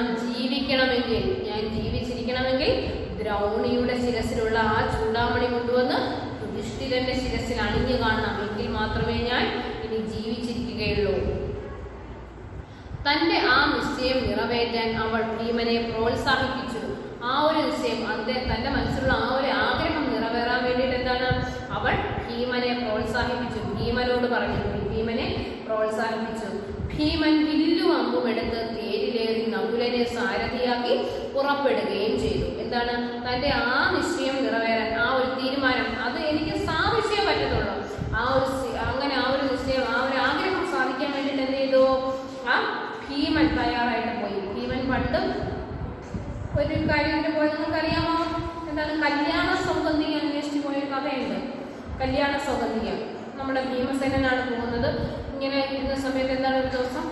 Speaker 1: ജീവിച്ചിരിക്കണമെങ്കിൽ ദ്രൗണിയുടെ ശിരസിലുള്ള ആ ചൂടാമണി കൊണ്ടുവന്ന് യുധിഷ്ഠിരന്റെ ശിരസിൽ അണിഞ്ഞു കാണണം. എങ്കിൽ മാത്രമേ ഞാൻ ഇനി ജീവിച്ചിരിക്കുകയുള്ളൂ. തന്റെ ആ നിശ്ചയം നിറവേറ്റാൻ അവൾ ഭീമനെ പ്രോത്സാഹിപ്പിച്ചു. ആ ഒരു നിശ്ചയം, തന്റെ മനസ്സിലുള്ള ആ ഒരു ആഗ്രഹം നിറവേറാൻ വേണ്ടിയിട്ട് എന്താണ്? അവൾ ഭീമനെ പ്രോത്സാഹിപ്പിച്ചു. ഭീമനോട് പറഞ്ഞു, ഭീമനെ പ്രോത്സാഹിപ്പിച്ചു. ഭീമൻ വില്ലും അമ്പും എടുത്ത് തേരിലേറി നകുലനെ സാരഥിയാക്കി പുറപ്പെടുകയും ചെയ്തു. എന്താണ്? തന്റെ ആ നിശ്ചയം നിറവേറാൻ, ആ ഒരു തീരുമാനം, അത് എനിക്ക് സാധിച്ചേ പറ്റത്തുള്ളൂ. ആ ഒരു നിശ്ചയം, ആ ഒരു ആഗ്രഹം സാധിക്കാൻ വേണ്ടിയിട്ട് എന്ത് ചെയ്തു? ആ ഭീമൻ തയ്യാറായിട്ട് പോയി. ഭീമൻ പണ്ട് ഒരു കാര്യത്തിന് പോയത് നിങ്ങൾക്കറിയാമോ? എന്താണ്? കല്യാണ സൗഗന്ധിക അന്വേഷിച്ച് പോയൊരു കഥയുണ്ട്. കല്യാണ സൗഗന്ധിക നമ്മുടെ ഭീമസേനാണ് പോകുന്നത്. ഇങ്ങനെ ഇരുന്ന സമയത്ത് എന്താണ്, ഒരു ദിവസം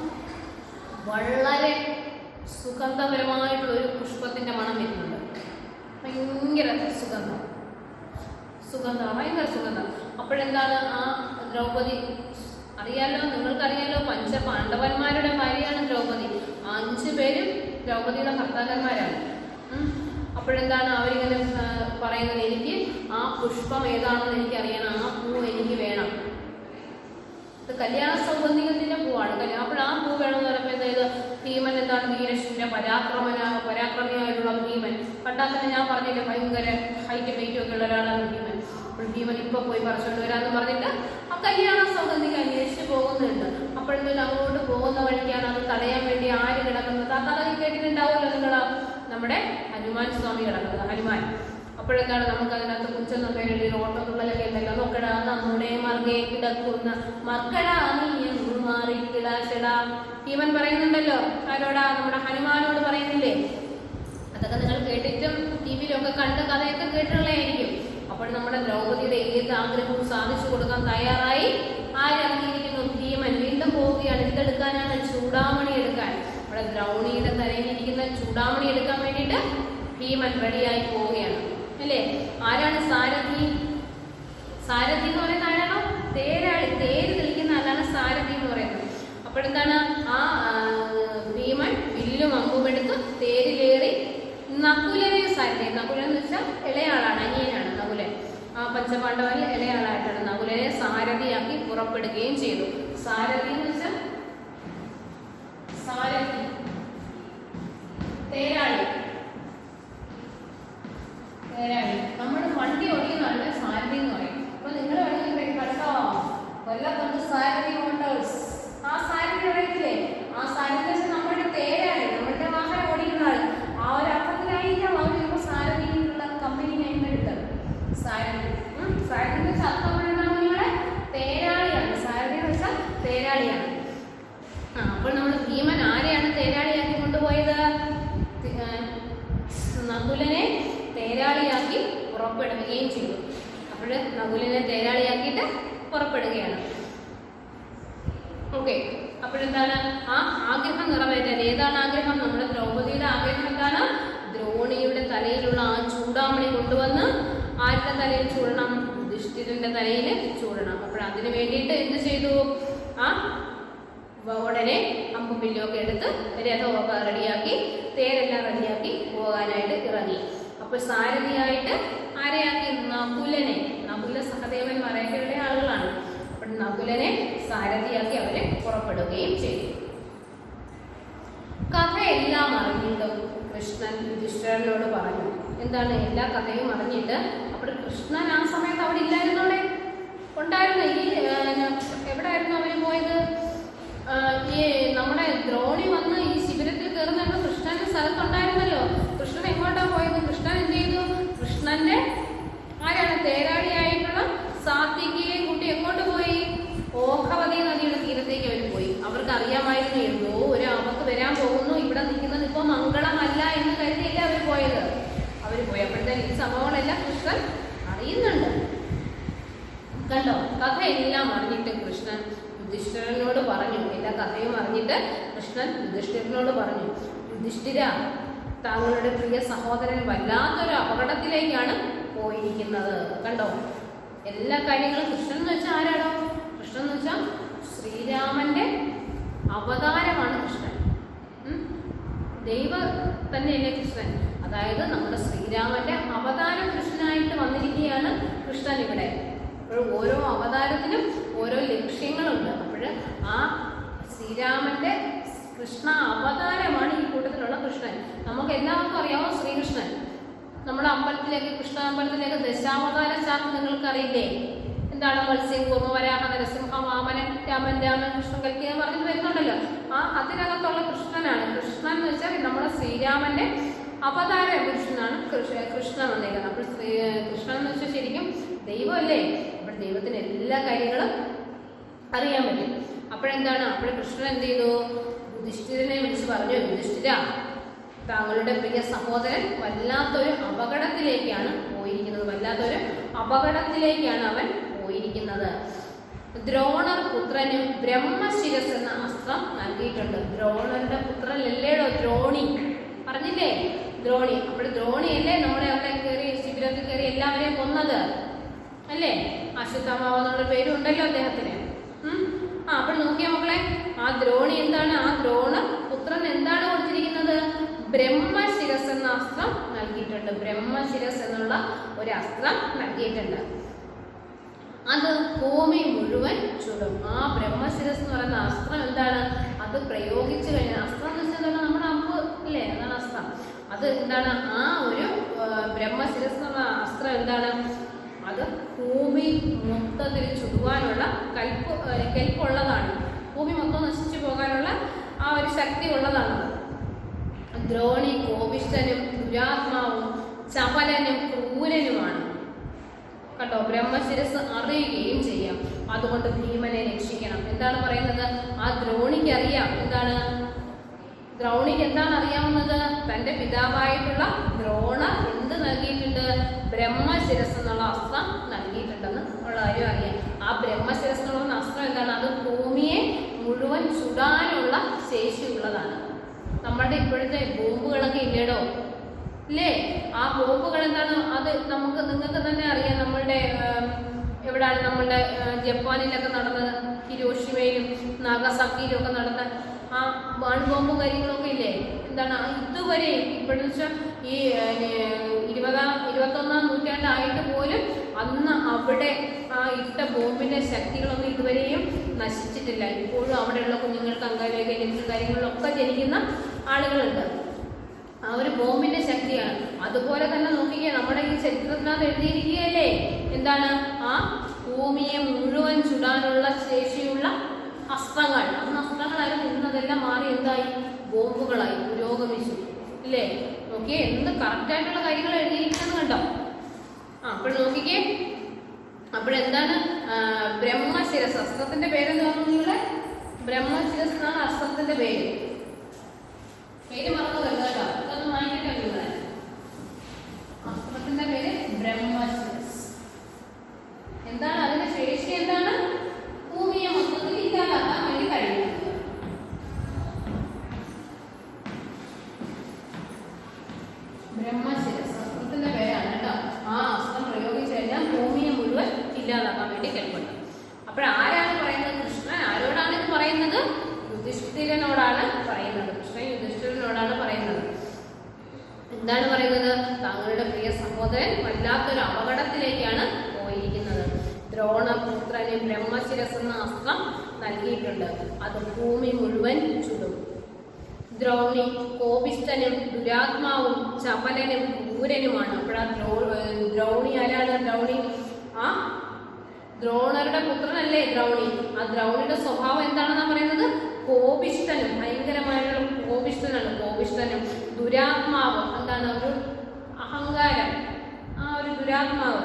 Speaker 1: വളരെ സുഗന്ധപരമായിട്ടുള്ള ഒരു പുഷ്പത്തിന്റെ മണം വരുന്നുണ്ട്. ഭയങ്കര സുഗന്ധം. അപ്പോഴെന്താണ്? ആ ദ്രൗപദി, നിങ്ങൾക്കറിയാലോ, പഞ്ചപാണ്ഡവന്മാരുടെ ഭാര്യയാണ് ദ്രൗപദി. 5 പേരും ദ്രൗപദിയുടെ ഭർത്താക്കന്മാരാണ്. അപ്പോഴെന്താണ് അവരിങ്ങനെ പറയുന്നത്? എനിക്ക് ആ പുഷ്പം ഏതാണെന്ന് എനിക്കറിയണം, ആ പൂ എനിക്ക് വേണം. ഇത് കല്യാണ സൗഗന്ധികത്തിന്റെ പൂവാണ്. അപ്പോൾ ആ പൂ വേണമെന്ന് പറയുമ്പോൾ എന്തായത്? ഭീമൻ എന്താണ്? വീരശൂര പരാക്രമിയായിട്ടുള്ള ഭീമൻ. കണ്ടാൽ തന്നെ ഞാൻ പറഞ്ഞില്ലേ, ഭയങ്കര ഹൈറ്റ് വെയിറ്റും ഒക്കെ ഉള്ള ഒരാളാണ് ഭീമൻ. അപ്പോൾ ഭീമൻ ഇപ്പൊ പോയി പറിച്ചോണ്ട് വരാന്ന് പറഞ്ഞിട്ട് ആ കല്യാണ സൗഗന്ധിക അന്വേഷിച്ച് പോകുന്നുണ്ട്. അപ്പോഴെന്തായാലും അങ്ങോട്ട് പോകുന്ന വഴിക്കാണ് അത് തടയാൻ വേണ്ടി ആര് കിടക്കുന്നത്? ആ കഥ കേട്ടിട്ടുണ്ടാവുമല്ലോ നിങ്ങൾ, നമ്മുടെ ഹനുമാൻ സ്വാമി കിടക്കുന്നത്, ഹനുമാൻ. അപ്പോഴെന്താണ്? നമുക്ക് അതിനകത്ത് കുഞ്ചെന്ന പേരുടെ ഓട്ടത്തുള്ളലൊക്കെ ഉണ്ടല്ലോ. നോക്കടാ, നമ്മുടെ മർഗെ കിടക്കുന്ന മക്കളാ നീ മാറിക്കിടാച്ചടാ. ഭീമൻ പറയുന്നുണ്ടല്ലോ. ആരോടാ? നമ്മുടെ ഹനുമാനോട് പറയുന്നില്ലേ? അതൊക്കെ നിങ്ങൾ കേട്ടിട്ടും ടിവിയിലൊക്കെ കണ്ട കഥയൊക്കെ കേട്ടിട്ടുള്ളതായിരിക്കും. അപ്പോൾ നമ്മുടെ ദ്രൗപദിയുടെ ഏത് ആഗ്രഹവും സാധിച്ചു കൊടുക്കാൻ തയ്യാറായി ആരിറങ്ങിയിരിക്കുന്നു? ഭീമൻ. വീണ്ടും പോവുകയാണ്. ഇതെടുക്കാനാണ്, ചൂടാമണി എടുക്കാൻ. നമ്മുടെ ദ്രൗണിയുടെ തലയിലിരിക്കുന്ന ചൂടാമണി എടുക്കാൻ വേണ്ടിയിട്ട് ഭീമൻ റെഡിയായി പോവുകയാണ്. അല്ലേ? ആരാണ് സാരഥി? സാരഥി എന്ന് പറയുന്ന ആരാണോ? തേര് തെളിക്കുന്ന ആളാണ് സാരഥി എന്ന് പറയുന്നത്. അപ്പോഴെന്താണ്? ആ ഭീമൻ വില്ലും അമ്പും എടുത്ത് പഞ്ചപാണ്ഡവരിൽ ഇളയാളായിട്ടാണ് നകുലനെ സാരഥിയാക്കി പുറപ്പെടുകയും ചെയ്തു. സാരഥി എന്ന് വെച്ചാൽ സാരഥി, തേരാളി. നമ്മൾ വണ്ടി ഓടിക്കുന്നതാണ് സാരഥി എന്ന് പറയും. അപ്പൊ നിങ്ങൾ വേണമെങ്കിൽ കേട്ടോ, കൊല്ലത്തുണ്ട് സാരഥി മോട്ടോഴ്സ്. ആ സാരഥി അറിയത്തില്ലേ? ആ സാരഥി നമ്മുടെ തേരാളി, നമ്മളുടെ വാഹനം ഓടിക്കുന്ന ആൾ. ആ ഒരു അർത്ഥത്തിലായിരിക്കാം അവർ ഇപ്പോൾ സാരഥി എന്നുള്ള കമ്പനി നെയിം എടുത്തത്. സാരഥി സാരഥി വെച്ചാൽ അർത്ഥം എന്താണ്? നിങ്ങളെ തേരാളിയാണ്. സാരഥി എന്ന് വെച്ചാൽ തേരാളിയാണ്. അപ്പോൾ നമ്മൾ ഭീമൻ ആരെയാണ് തേരാളിയാക്കി കൊണ്ടുപോയത്? നകുലനെ തേരാളിയാക്കി പുറപ്പെടുകയും ചെയ്തു. അപ്പോൾ നകുലനെ തേരാളിയാക്കിയിട്ട് പുറപ്പെടുകയാണ്. ഓക്കെ, അപ്പോഴെന്താണ് ആ ആഗ്രഹം നിറവേറ്റാൻ? ഏതാണ് ആഗ്രഹം? നമ്മുടെ ദ്രൗപദിയുടെ ആഗ്രഹം എന്താണ്? ദ്രോണിയുടെ തലയിലുള്ള ആ ചൂടാമണി കൊണ്ടുവന്ന് ആരുടെ തലയിൽ ചൂടണം? യുധിഷ്ഠിരന്റെ തലയിൽ ചൂടണം. അപ്പോൾ അതിന് വേണ്ടിയിട്ട് എന്ത് ചെയ്തു? ആ ഉടനെ അമ്പും വില്ലൊക്കെ എടുത്ത് രഥമൊക്കെ റെഡിയാക്കി, തേരെല്ലാം റെഡിയാക്കി പോകാനായിട്ട് ഇറങ്ങി. അപ്പോൾ സാരഥിയായിട്ട് ആരെയാക്കി? നകുലനെ. നകുല സഹദേവന്മാരൊക്കെയുള്ള ആളുകളാണ്. അപ്പോൾ നകുലനെ സാരഥിയാക്കി അവരെ പുറപ്പെടുകയും ചെയ്തു. കഥയെല്ലാം അറിഞ്ഞിട്ടും കൃഷ്ണൻ യുധിഷ്ഠിരനോട് പറഞ്ഞു. എന്താണ്? എല്ലാ കഥയും അറിഞ്ഞിട്ട്. അപ്പോൾ കൃഷ്ണൻ ആ സമയത്ത് അവിടെ ഇല്ലായിരുന്നോടെ? ഉണ്ടായിരുന്നു. എവിടെയായിരുന്നു അവര് പോയത്? ഈ നമ്മുടെ ദ്രോണി വന്ന് ഈ ശിബിരത്തിൽ കയറുന്ന കൃഷ്ണൻ സ്ഥലത്തുണ്ടായിരുന്നല്ലോ. കൃഷ്ണൻ എങ്ങോട്ടാ പോയത്? കൃഷ്ണൻ എന്ത് ചെയ്തു? കൃഷ്ണന്റെ ആരാണ്? തേരാളിയായിട്ടുള്ള സാത്വികിയെ കൂട്ടി എങ്ങോട്ട് പോയി? ഓഘവതി നദിയുടെ തീരത്തേക്ക് അവർ പോയി. അവർക്ക് അറിയാമായിരുന്നു എന്തോ ഒരു ആപത്ത് വരാൻ പോകുന്നു, ഇവിടെ നിൽക്കുന്നത് ഇപ്പൊ മംഗളമല്ല എന്ന് കരുതിയില്ല അവർ പോയത്. അവർ പോയപ്പോഴത്തേക്ക് ഈ സംഭവങ്ങളെല്ലാം കൃഷ്ണൻ അറിയുന്നുണ്ട്. കണ്ടോ? കഥയെല്ലാം അറിഞ്ഞിട്ട് കൃഷ്ണൻ യുധിഷ്ഠിരനോട് പറഞ്ഞു. എല്ലാ കഥയും അറിഞ്ഞിട്ട് കൃഷ്ണൻ യുധിഷ്ഠിരനോട് പറഞ്ഞു, യുധിഷ്ഠിര, താങ്കളുടെ പ്രിയ സഹോദരൻ വല്ലാത്തൊരു അപകടത്തിലേക്കാണ് പോയിരിക്കുന്നത്. കണ്ടോ? എല്ലാ കാര്യങ്ങളും കൃഷ്ണൻ എന്ന് വെച്ചാൽ ആരാണോ? കൃഷ്ണൻ എന്ന് വെച്ചാൽ ശ്രീരാമന്റെ അവതാരമാണ് കൃഷ്ണൻ. ദൈവ തന്നെയല്ലേ കൃഷ്ണൻ? അതായത് നമ്മുടെ ശ്രീരാമന്റെ അവതാരം കൃഷ്ണനായിട്ട് വന്നിരിക്കുകയാണ് കൃഷ്ണൻ ഇവിടെ. അപ്പോൾ ഓരോ അവതാരത്തിനും ഓരോ ലക്ഷ്യങ്ങളുണ്ട്. അപ്പോൾ ആ ശ്രീരാമന്റെ കൃഷ്ണ അവതാരമാണ് ഈ കൂട്ടത്തിലുള്ള കൃഷ്ണൻ. നമുക്ക് എല്ലാവർക്കും അറിയാമോ ശ്രീകൃഷ്ണൻ? നമ്മുടെ അമ്പലത്തിലേക്ക്, കൃഷ്ണ അമ്പലത്തിലേക്ക് ദശാവതാര ചാർട്ട് നിങ്ങൾക്ക് അറിയില്ലേ? എന്താണ്? മത്സ്യം, കൂർമ്മ, വരാഹ, നരസിംഹ, വാമനൻ, രാമൻ, കൃഷ്ണൻ, കൽക്കി എന്ന് പറഞ്ഞിട്ട് വരുന്നുണ്ടല്ലോ. ആ അതിനകത്തുള്ള കൃഷ്ണനാണ്. കൃഷ്ണൻ എന്ന് വെച്ചാൽ നമ്മുടെ ശ്രീരാമന്റെ അവതാര പുരുഷനാണ് കൃഷ്ണൻ വന്നേക്കുന്നത്. അപ്പോൾ കൃഷ്ണൻ എന്ന് വെച്ചാൽ ശരിക്കും ദൈവമല്ലേ? അപ്പോൾ ദൈവത്തിന് എല്ലാ കാര്യങ്ങളും അറിയാൻ പറ്റും. അപ്പോഴെന്താണ്? അപ്പോൾ കൃഷ്ണൻ എന്ത് ചെയ്തു? യുധിഷ്ഠിരനെ വിളിച്ച് പറഞ്ഞു, യുധിഷ്ഠിര, താങ്കളുടെ പ്രിയ സഹോദരൻ വല്ലാത്തൊരു അപകടത്തിലേക്കാണ് പോയിരിക്കുന്നത്. വല്ലാത്തൊരു അപകടത്തിലേക്കാണ് അവൻ പോയിരിക്കുന്നത്. ദ്രോണർ പുത്രന് ബ്രഹ്മശിരസ് എന്ന അസ്ത്രം നൽകിയിട്ടുണ്ട്. ദ്രോണരുടെ പുത്രനല്ലേടോ ദ്രോണി? പറഞ്ഞില്ലേ? ദ്രോണി. അപ്പോൾ ദ്രോണിയല്ലേ നമ്മളെ അവിടെ കയറി ശിബിരത്തിൽ കയറി എല്ലാവരെയും കൊന്നത് അല്ലേ? അശ്വത്ഥാമാവ് എന്നുള്ള പേരും ഉണ്ടല്ലോ അദ്ദേഹത്തിന്. അപ്പോൾ നോക്കിയ മക്കളെ, ആ ദ്രോണി എന്താണ്? ആ ദ്രോണ പുത്രൻ എന്താണ് കൊടുത്തിരിക്കുന്നത്? ബ്രഹ്മശിരസ് എന്ന അസ്ത്രം നൽകിയിട്ടുണ്ട്. ബ്രഹ്മശിരസ് എന്നുള്ള ഒരു അസ്ത്രം നൽകിയിട്ടുണ്ട്. അത് ഭൂമി മുഴുവൻ ചുടും. ആ ബ്രഹ്മശിരസ് എന്ന് പറയുന്ന അസ്ത്രം എന്താണ്? അത് പ്രയോഗിച്ചു കഴിഞ്ഞാൽ, അസ്ത്രം എന്ന് വെച്ചാൽ എന്താണ്? നമ്മുടെ അമ്പ് അല്ലേ? അതാണ് അസ്ത്രം. അത് എന്താണ്? ആ ഒരു ബ്രഹ്മശിരസ് എന്നുള്ള അസ്ത്രം എന്താണ്? അത് ഭൂമി മൊത്തത്തിൽ ചുടുവാനുള്ള കെൽപ്പുള്ളതാണ്. ഭൂമി മൊത്തം നശിച്ചു പോകാനുള്ള ആ ഒരു ശക്തി ഉള്ളതാണ്. ദ്രോണി കോപിഷ്ഠനും ദുരാത്മാവും ചപലനും ക്രൂരനുമാണ്. കണ്ടോ? ബ്രഹ്മശിരസ് അറിയുകയും ചെയ്യാം. അതുകൊണ്ട് ഭീമനെ രക്ഷിക്കണം. എന്താണ് പറയുന്നത്? ആ ദ്രോണിക്ക് അറിയാം. എന്താണ്? ദ്രോണിക്ക് എന്താണ് അറിയാവുന്നത്? തന്റെ പിതാവായിട്ടുള്ള ദ്രോണർ എന്ത് നൽകിയിട്ടുണ്ട്? ബ്രഹ്മശിരസ് എന്നുള്ള അസ്ത്രം നൽകിയിട്ടുണ്ടെന്ന് ഉള്ള കാര്യം അറിയാം. ആ ബ്രഹ്മശിരസ് എന്നുള്ള അസ്ത്രം എന്താണ്? അത് ഭൂമിയെ മുഴുവൻ ചുടാനുള്ള ശേഷിയുള്ളതാണ്. നമ്മളുടെ ഇപ്പോഴത്തെ ബോംബുകളൊക്കെ ഇല്ലേടോ? ഇല്ലേ? ആ ബോംബുകൾ എന്താണ്? അത് നിങ്ങൾക്ക് തന്നെ അറിയാം. നമ്മളുടെ എവിടെയാണ്? നമ്മളുടെ ജപ്പാനിലൊക്കെ നടന്നത്, ഹിരോഷിമയിലും നാഗസാക്കിയിലും ഒക്കെ നടന്ന ആ അണുബോംബും കാര്യങ്ങളൊക്കെ ഇല്ലേ? എന്താണ് ഇതുവരെ ഇപ്പോഴെന്ന് വെച്ചാൽ ഈ 21-ാം നൂറ്റാണ്ടായിട്ട് പോലും അന്ന് അവിടെ ആ ഇട്ട ബോംബിന്റെ ശക്തികളൊന്നും ഇതുവരെയും നശിച്ചിട്ടില്ല. ഇപ്പോഴും അവിടെയുള്ള കുഞ്ഞുങ്ങൾക്ക് അംഗവൈകല്യം കാര്യങ്ങളിലൊക്കെ ജനിക്കുന്ന ആളുകളുണ്ട്. ആ ഒരു ബോംബിന്റെ ശക്തിയാണ്. അതുപോലെ തന്നെ നോക്കിക്കുക, നമ്മുടെ ഈ ചരിത്രത്തിനകത്ത് എഴുതിയിരിക്കുകയല്ലേ എന്താണ് ആ ഭൂമിയെ മുഴുവൻ ചുടാനുള്ള ശേഷിയുള്ള അസ്ത്രങ്ങൾ. അന്ന് അസ്ത്രങ്ങളായിരുന്നു, ഇന്നതെല്ലാം മാറി എന്തായി ബോംബുകളായി പുരോഗമിച്ചു ഇല്ലേ? നോക്കിയേ എന്ത് കറക്റ്റായിട്ടുള്ള കാര്യങ്ങൾ എഴുതിയിരിക്കുന്നത് കണ്ടോ. അപ്പോൾ നോക്കിക്കേ, അപ്പോഴെന്താണ് ബ്രഹ്മശിരസ് അസ്ത്രത്തിന്റെ പേരെന്ന് പറഞ്ഞു നിങ്ങളെ? ബ്രഹ്മശിരസ് എന്നാണ് അസ്ത്രത്തിന്റെ പേര്. പേര് മറന്നു വരുന്നത് കേട്ടോ, അതൊന്ന് വാങ്ങിക്കട്ടെ നിങ്ങളെ. അസ്ത്രത്തിന്റെ പേര് ബ്രഹ്മശിരസ്. എന്താണ് അതിന്റെ ശേഷി? എന്താണ് ഭൂമിയെ മൊത്തത്തിൽ ഇല്ലാതാക്കാൻ വേണ്ടി കഴിയുന്നത്. ബ്രഹ്മശിരസ് അസ്ത്രത്തിന്റെ പേരാണ് കേട്ടോ. ആ അസ്ത്രം പ്രയോഗിച്ചു കഴിഞ്ഞാൽ ഭൂമിയെ മുഴുവൻ ഇല്ലാതാക്കാൻ വേണ്ടി കേൾപ്പുണ്ട്. അപ്പോഴാരാണ് പറയുന്നത്? കൃഷ്ണൻ ആരോടാണ് ഇത് പറയുന്നത്? യുധിഷ്ഠിരനോടാണ് പറയുന്നത്. കൃഷ്ണൻ യുധിഷ്ഠിരനോടാണ് പറയുന്നത്. എന്താണ് പറയുന്നത്? താങ്കളുടെ പ്രിയ സഹോദരൻ വല്ലാത്തൊരു അപകടത്തിലേക്കാണ് പോയിരിക്കുന്നത്. ദ്രോണപുത്രന് ബ്രഹ്മശിരസ് എന്ന അസ്ത്രം നൽകിയിട്ടുണ്ട്. അത് ഭൂമി മുഴുവൻ ചുടും. ദ്രൗണി കോപിഷ്ഠനും ദുരാത്മാവും ചപലനും ക്രൂരനുമാണ്. അപ്പോഴാ ദ്രൗണി ആരാണ്? ദ്രൗണി ആ ദ്രോണരുടെ പുത്രനല്ലേ ദ്രൗണി. ആ ദ്രൗണിയുടെ സ്വഭാവം എന്താണെന്നാ പറയുന്നത്? കോപിഷ്ഠനും, ഭയങ്കരമായിട്ടുള്ള കോപിഷ്ഠനാണ്. കോപിഷ്ഠനും ദുരാത്മാവ്, എന്താണ് ഒരു അഹങ്കാരം, ആ ഒരു ദുരാത്മാവ്.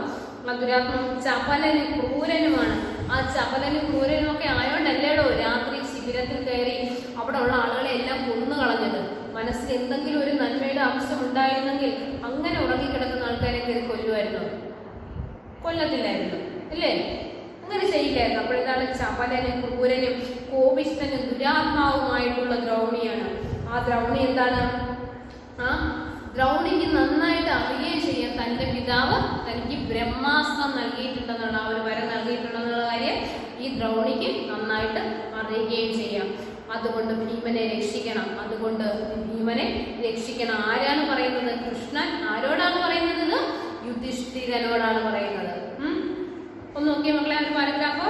Speaker 1: ആ ദുരാത്മാവ് ചപലനും ക്രൂരനുമാണ്. ആ ചപലനും ക്രൂരനും ഒക്കെ ആയോണ്ടല്ലേടോ രാത്രി ശിബിരത്തിൽ കയറി അവിടെ ഉള്ള ആളുകളെ എല്ലാം കൊന്നു കളഞ്ഞത്. മനസ്സിൽ എന്തെങ്കിലും ഒരു നന്മയുടെ അംശം ഉണ്ടായിരുന്നെങ്കിൽ അങ്ങനെ ഉറങ്ങിക്കിടക്കുന്ന ആൾക്കാരെ കയറി കൊല്ലുമായിരുന്നു? കൊല്ലത്തില്ലായിരുന്നു അല്ലേ? അങ്ങനെ ചെയ്യില്ലായിരുന്നു. അപ്പോഴെന്താണ് ചപലനും ക്രൂരനും കോപിഷ്ഠനും ദുരാത്മാവുമായിട്ടുള്ള ദ്രൗണിയാണ്. ആ ദ്രൗണി എന്താണ്? ആ ദ്രൗണിക്ക് നന്നായിട്ട് അറിയുകയും ചെയ്യാം തന്റെ പിതാവ് തനിക്ക് ബ്രഹ്മാസ്ത്രം നൽകിയിട്ടുണ്ടെന്നാണ്, ആ ഒരു വരം നൽകിയിട്ടുണ്ടെന്നുള്ള കാര്യം ഈ ദ്രൗണിക്ക് നന്നായിട്ട് അറിയുകയും ചെയ്യാം. അതുകൊണ്ട് ഭീമനെ രക്ഷിക്കണം. അതുകൊണ്ട് ഭീമനെ രക്ഷിക്കണം. ആരാണ് പറയുന്നത്? കൃഷ്ണൻ ആരോടാണ് പറയുന്നത്? യുധിഷ്ഠിരനോടാണ് പറയുന്നത്. ഒന്ന് നോക്കിയ മക്കളെ ഒരു പാരഗ്രാഫ്.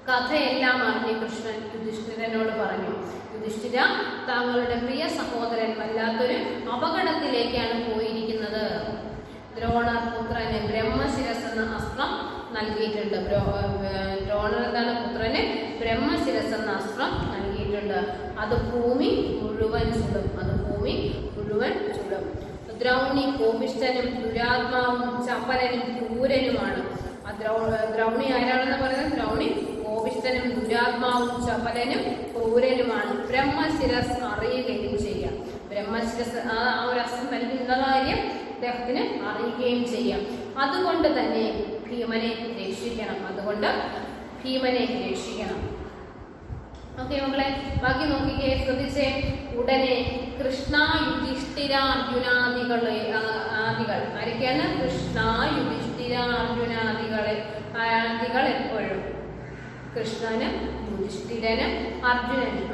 Speaker 1: കഥയെല്ലാം അറിഞ്ഞ് കൃഷ്ണൻ യുധിഷ്ഠിരനോട് പറഞ്ഞു, യുധിഷ്ഠിര, താങ്കളുടെ പ്രിയ സഹോദരൻ വല്ലാത്തൊരു അപകടത്തിലേക്കാണ് പോയിരിക്കുന്നത്. ദ്രോണപുത്രന് ബ്രഹ്മശിരസ് എന്ന അസ്ത്രം നൽകിയിട്ടുണ്ട്. ദ്രോണർ എന്താണ്? പുത്രന് ബ്രഹ്മശിരസ് എന്ന അസ്ത്രം നൽകിയിട്ടുണ്ട്. അത് ഭൂമി മുഴുവൻ ചുടും. അത് ഭൂമി മുഴുവൻ ചുടും. ദ്രൗണി കോപിഷ്ഠനും ദുരാത്മാവും ചപലനും ക്രൂരനുമാണ്. ആ ദ്രൗണി ആരാണെന്ന് പറയുന്നത്? ദ്രൗണി കോപിഷ്ഠനും ദുരാത്മാവും ചപലനും ക്രൂരനുമാണ്. ബ്രഹ്മശിരസ് അറിയുകയും ചെയ്യാം. ബ്രഹ്മശിരസ് ആ ഒരു അസ്ത്രം നൽകുന്ന കാര്യം അദ്ദേഹത്തിന് അറിയുകയും ചെയ്യാം. അതുകൊണ്ട് തന്നെ ഭീമനെ രക്ഷിക്കണം. അതുകൊണ്ട് ഭീമനെ രക്ഷിക്കണം. ഓക്കെ മക്കളെ, ബാക്കി നോക്കിക്കേ, ശ്രദ്ധിച്ചേ. ഉടനെ കൃഷ്ണ യുധിഷ്ഠിര അർജുനാദികൾ ആരൊക്കെയാണ്? കൃഷ്ണ യുധിഷ്ഠിര അർജുനാദികൾ എപ്പോഴും കൃഷ്ണനും യുധിഷ്ഠിരനും അർജുനനും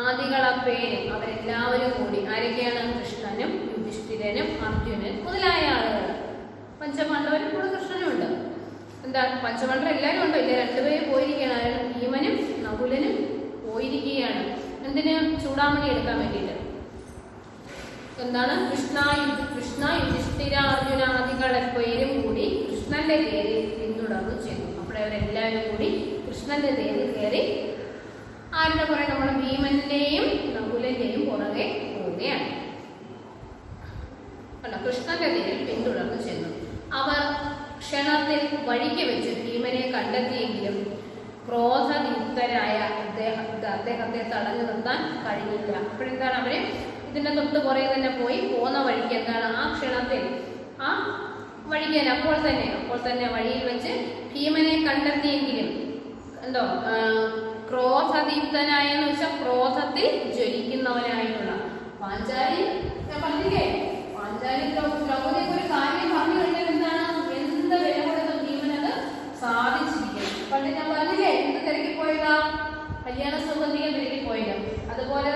Speaker 1: ആദികളെ പേര് അവരെല്ലാവരും കൂടി ആരൊക്കെയാണ്? കൃഷ്ണനും യുധിഷ്ഠിരനും അർജുനൻ മുതലായ ആളുകൾ. പഞ്ചപാണ്ഡവരും കൂടെ കൃഷ്ണനും ഉണ്ട്. എന്താ പഞ്ചപാണ്ഡവർ എല്ലാവരും ഉണ്ടോ? ഇല്ല, രണ്ടുപേരും പോയിരിക്കുകയാണ്. ഭീമനും നകുലനും പോയിരിക്കുകയാണ്. എന്തിന്? ചൂടാമണി എടുക്കാൻ വേണ്ടിയിട്ട്. എന്താണ്? കൃഷ്ണ യുധിഷ്ഠിര അർജുനാദികളെ പേരും കൂടി കൃഷ്ണന്റെ തേരിൽ പിന്തുടർന്നു ചെന്നു. അപ്പോൾ അവരെല്ലാവരും കൂടി കൃഷ്ണന്റെ തേരിൽ കയറി ആരുടെ പുറകെ? നമ്മുടെ ഭീമന്റെയും നകുലന്റെയും പുറകെ പോവുകയാണ്. കൃഷ്ണന്റെ തേരിൽ പിന്തുടർന്നു ചെന്നു. അവർ ക്ഷണത്തിൽ വഴിക്ക് വെച്ച് ഭീമനെ കണ്ടെത്തിയെങ്കിലും ക്രോധയുക്തരായ അദ്ദേഹത്തെ തടഞ്ഞു നിർത്താൻ കഴിഞ്ഞില്ല. അപ്പോഴെന്താണ്? അവര് ഇതിന്റെ തൊട്ട് പുറകെ തന്നെ പോയി പോകുന്ന വഴിക്ക് എന്താണ്? ആ ക്ഷണത്തിൽ ആ വഴിക്ക് അപ്പോൾ തന്നെ വഴിയിൽ വെച്ച് ഭീമനെ കണ്ടെത്തിയെങ്കിലും എന്തോ ക്രോധദീപ്തനായ എന്ന് വെച്ചാൽ ക്രോധത്തിൽ ജ്വലിക്കുന്നവനായിട്ടുള്ള പാഞ്ചാലി. ഞാൻ പറഞ്ഞില്ലേ, പാഞ്ചാലി ദ്രൗപദിക്ക് ഒരു കാര്യം പറഞ്ഞു കഴിഞ്ഞാൽ എന്താണ്? എന്ത് വില കൊടുത്ത ഭീമനത് സാധിച്ചിരിക്കണം. പണ്ട് ഞാൻ പറഞ്ഞില്ലേ, എന്ത് തിരക്കി പോയതാ? കല്യാണ സൗഗന്ധികം തിരക്കി പോയത്. അതുപോലെ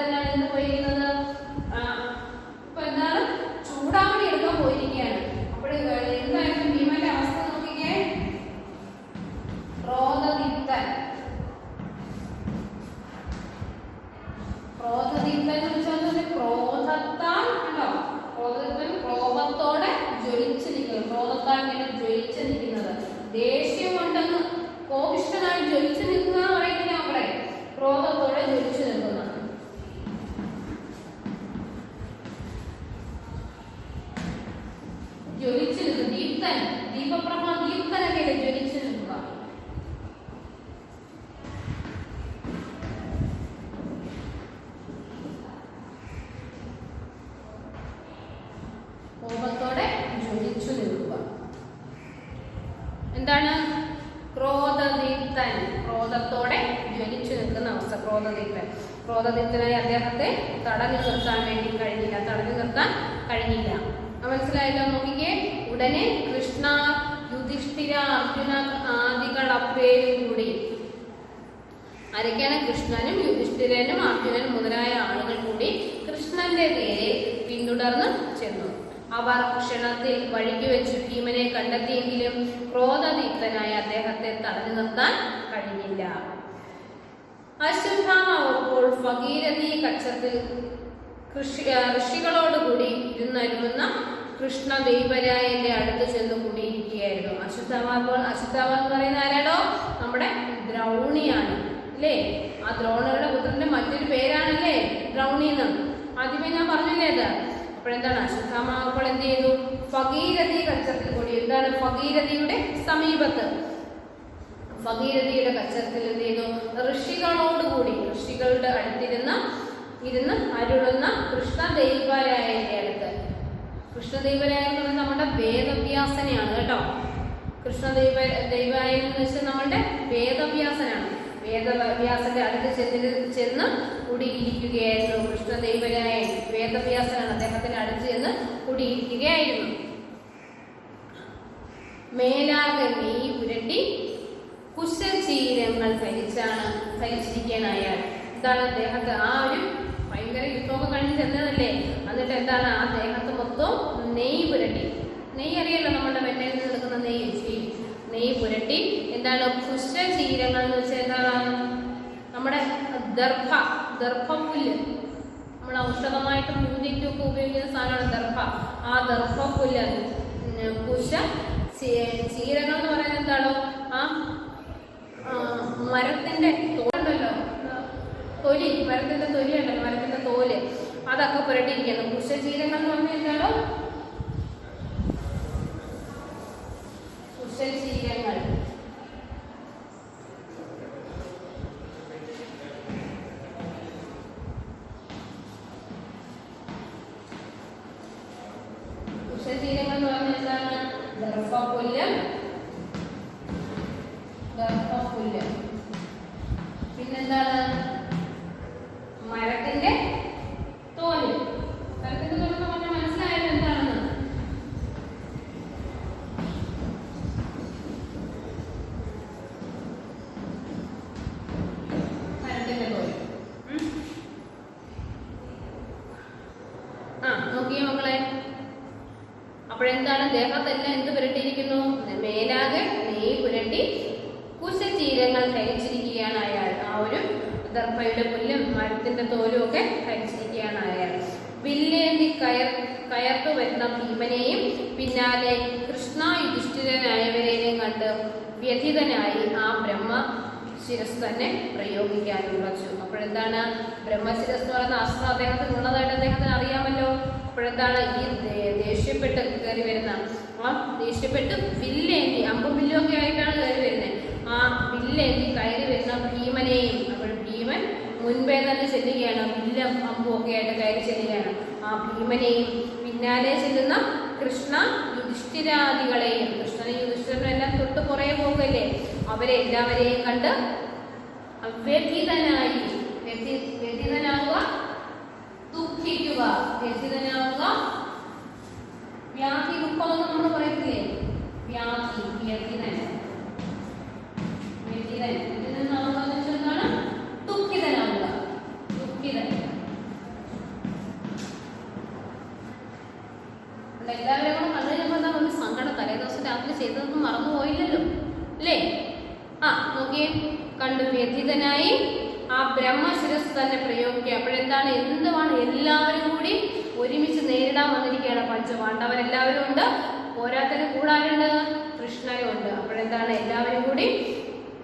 Speaker 1: ജ്വലിച്ചു നിൽക്കും. ദീപ്തൻ, ദീപപ്രഭ, ദീപ്തനൊക്കെ ജ്വലിച്ചു നിൽക്കുക. കോപത്തോടെ ജ്വലിച്ചു നിൽക്കുക. എന്താണ്? ക്രോധദീപ്തൻ, ക്രോധത്തോടെ ജ്വലിച്ചു നിൽക്കുന്ന അവസ്ഥ. ക്രോധദീപ്തൻ, ക്രോധദീപ്തനായി അദ്ദേഹത്തെ തടഞ്ഞു നിർത്താൻ കഴിഞ്ഞില്ല. മനസ്സിലായല്ലോ? നോക്കിക്കേ. ഉടനെ കൃഷ്ണ, യുധിഷ്ഠിര, അർജുന ആദികളപ്പേരും കൂടി, ആരൊക്കെയാണ്? കൃഷ്ണനും യുധിഷ്ഠിരനും അർജുനനും മുതലായ ആളുകൾ കൂടി കൃഷ്ണന്റെ നേരെ പിന്തുടർന്ന് ചെന്നു. അവർ ക്ഷണത്തിൽ വഴിക്ക് വെച്ച് ഭീമനെ കണ്ടെത്തിയെങ്കിലും ക്രോധദീപ്തനായ അദ്ദേഹത്തെ തടഞ്ഞു നിർത്താൻ കഴിഞ്ഞില്ല. അശ്വത്ഥാമാവപ്പോൾ ഭഗീരഥി കക്ഷത്തിൽ ഋഷികളോടുകൂടി ഇരുന്നരുന്ന കൃഷ്ണദേവരായന്റെ അടുത്ത് ചെന്ന് കൂടിയിരിക്കുകയായിരുന്നു. അശ്വത്ഥാമാവ് എന്ന് പറയുന്ന ആരാടോ? നമ്മുടെ ദ്രൗണിയാണ് അല്ലേ? ആ ദ്രോണരുടെ പുത്രന്റെ മറ്റൊരു പേരാണല്ലേ ദ്രൗണി എന്ന്. ആദ്യമേ ഞാൻ പറഞ്ഞില്ലേ അത്. അപ്പോഴെന്താണ്? അശ്വത്ഥാമാവ് എന്ത് ചെയ്തു? ഭഗീരഥി കക്ഷത്തിൽ കൂടി. എന്താണ്? ഭഗീരഥിയുടെ സമീപത്ത്, ഭഗീരഥിയുടെ കക്ഷത്തിൽ എന്ത് ചെയ്തു? ഋഷികളോടുകൂടി, ഋഷികളുടെ അടുത്തിരുന്ന് അരുളുന്ന കൃഷ്ണദേവരായന്റെ അടുത്ത്. കൃഷ്ണദേവരായ എന്ന് പറയുന്നത് നമ്മുടെ വേദവ്യാസനെയാണ് കേട്ടോ. കൃഷ്ണദേവരായൻ എന്ന് വെച്ചാൽ നമ്മളുടെ വേദവ്യാസനാണ്. വേദവ്യാസന്റെ അടുത്ത് ചെന്ന് കുടിയിരിക്കുകയായിരുന്നു കൃഷ്ണദേവരായൻ. വേദവ്യാസനാണ്, അദ്ദേഹത്തിന്റെ അടുത്ത് ചെന്ന് കുടിയിരിക്കുകയായിരുന്നു. മേലാകെ നെയ്യ് പുരട്ടി കുശചീരങ്ങൾ ധരിച്ചിരിക്കാൻ അയാൾ. എന്താണ്? അദ്ദേഹത്തെ ആ ഒരു ഭയങ്കര യുദ്ധമൊക്കെ കഴിഞ്ഞ് ചെന്നതല്ലേ. എന്നിട്ട് എന്താണ്? ആ ദേഹത്ത് മൊത്തം നെയ്യ് പുരട്ടി. നെയ്യ് അറിയല്ലോ, നമ്മുടെ വെണ്ണയിൽ നിന്ന് എടുക്കുന്ന നെയ്യ് പുരട്ടി. എന്താണ്? കുശചീരങ്ങൾ എന്ന് വെച്ചാൽ എന്താണ്? നമ്മുടെ ദർഭപ്പുല്ല്, നമ്മൾ ഔഷധമായിട്ട് പൂജയ്ക്കൊക്കെ ഉപയോഗിക്കുന്ന സാധനമാണ് ദർഭ. ആ ദർഭപ്പുല്ല്, ചീരകൾ എന്ന് പറയുന്നത് എന്താണോ? ആ മരത്തിന്റെ തോലുണ്ടല്ലോ, മരത്തിന്റെ തൊലി ഉണ്ടല്ലോ, മരത്തിന്റെ തോല്, അതൊക്കെ പുരട്ടിയിരിക്കുന്നു. കുശചീരങ്ങൾ എന്ന് പറഞ്ഞാൽ എന്താണോ? കുശചീരങ്ങൾ. കുശചീരങ്ങൾ എന്ന് പറഞ്ഞാൽ എന്താണ്? ദർഭപ്പുല്ല്. പിന്നെന്താണ്? മരത്തിന്റെ തോല്. മരത്തിന്റെ തോല് എന്ന് പറഞ്ഞാൽ മനസ്സിലായല്ലോ എന്താണെന്ന്. മരത്തിന്റെ തോല്. നോക്കിയേ മക്കളെ. അപ്പോഴെന്താണ്? ദേഹത്തെല്ലാം എന്ത് പുരട്ടിയിരിക്കുന്നു? മേലാകെ നെയ്യ് പുരട്ടി കുശചീരങ്ങൾ ധരിച്ചിരിക്കുകയാണ് അയാൾ. ആ ഒരു ദർഭയുടെ പുല്ലും മരത്തിന്റെ തോലും ഒക്കെ ധരിച്ചിരിക്കുകയാണ് അയാൾ. വില്ലേന്തി കയർത്തു വരുന്ന ഭീമനെയും പിന്നാലെ കൃഷ്ണ യുധിഷ്ഠിരനായവരെയും കണ്ട് വ്യഥിതനായി ആ ബ്രഹ്മശിരസ് തന്നെ പ്രയോഗിക്കാൻ ഉറച്ചു. അപ്പോഴെന്താണ്? ബ്രഹ്മശിരസ് എന്ന് പറയുന്ന അസ്ത്രം അദ്ദേഹത്തിനുള്ളതായിട്ട് അദ്ദേഹത്തിന് അറിയാമല്ലോ. അപ്പോഴെന്താണ്? ഈ ദേഷ്യപ്പെട്ട് കയറി വരുന്ന ദേഷ്യപ്പെട്ട് വില്ലേന്തി, അമ്പും വില്ലും ഒക്കെ ആയിട്ടാണ് കയറി വരുന്നത്. ആ വില്ലേന്തി കയറി വരുന്ന ഭീമനെയും, അപ്പോൾ ഭീമൻ മുൻപേ തന്നെ ചെല്ലുകയാണ്, വില്ലും അമ്പും ഒക്കെ ആയിട്ട് കയറി ചെല്ലുകയാണ്. ആ ഭീമനെയും പിന്നാലെ ചെല്ലുന്ന കൃഷ്ണ യുധിഷ്ഠിരാദികളെയും, കൃഷ്ണനും യുധിഷ്ഠിരനും എല്ലാം തൊട്ട് കുറേ പോകുകയല്ലേ, അവരെ എല്ലാവരെയും കണ്ട് വ്യഥിതനായി, വ്യഥിതനാവുക, ദുഃഖിക്കുക, വ്യഥിതനാവുക, വ്യാധി ദുഃഖം എന്ന് നമ്മൾ പറയത്തില്ലേ, വ്യാധി, വ്യഥിതൻ, വ്യഥിതൻ ഇതിൽ നിന്നാവുക എന്താണ്? ദുഃഖിതനാവുക, ദുഃഖിതൻ. എല്ലാവരും കൂടെ കണ്ടു കഴിയുമ്പോൾ എന്താ പറഞ്ഞ സങ്കടം, തലേദിവസം രാത്രി ചെയ്തതൊന്നും മറന്നുപോയില്ലല്ലോ അല്ലേ? നോക്കിയേ, കണ്ടു വ്യഥിതനായി ആ ബ്രഹ്മശിരസ് തന്നെ പ്രയോഗിക്കുക. അപ്പോഴെന്താണ്? എന്തുവാണ്? എല്ലാവരും കൂടി ഒരുമിച്ച് നേരിടാൻ വന്നിരിക്കുകയാണ്. പഞ്ചപാണ്ഡവരെല്ലാവരും ഉണ്ട്, പോരാത്തതിന് കൂടാറുണ്ട്, കൃഷ്ണനും ഉണ്ട്. അപ്പോഴെന്താണ്? എല്ലാവരും കൂടി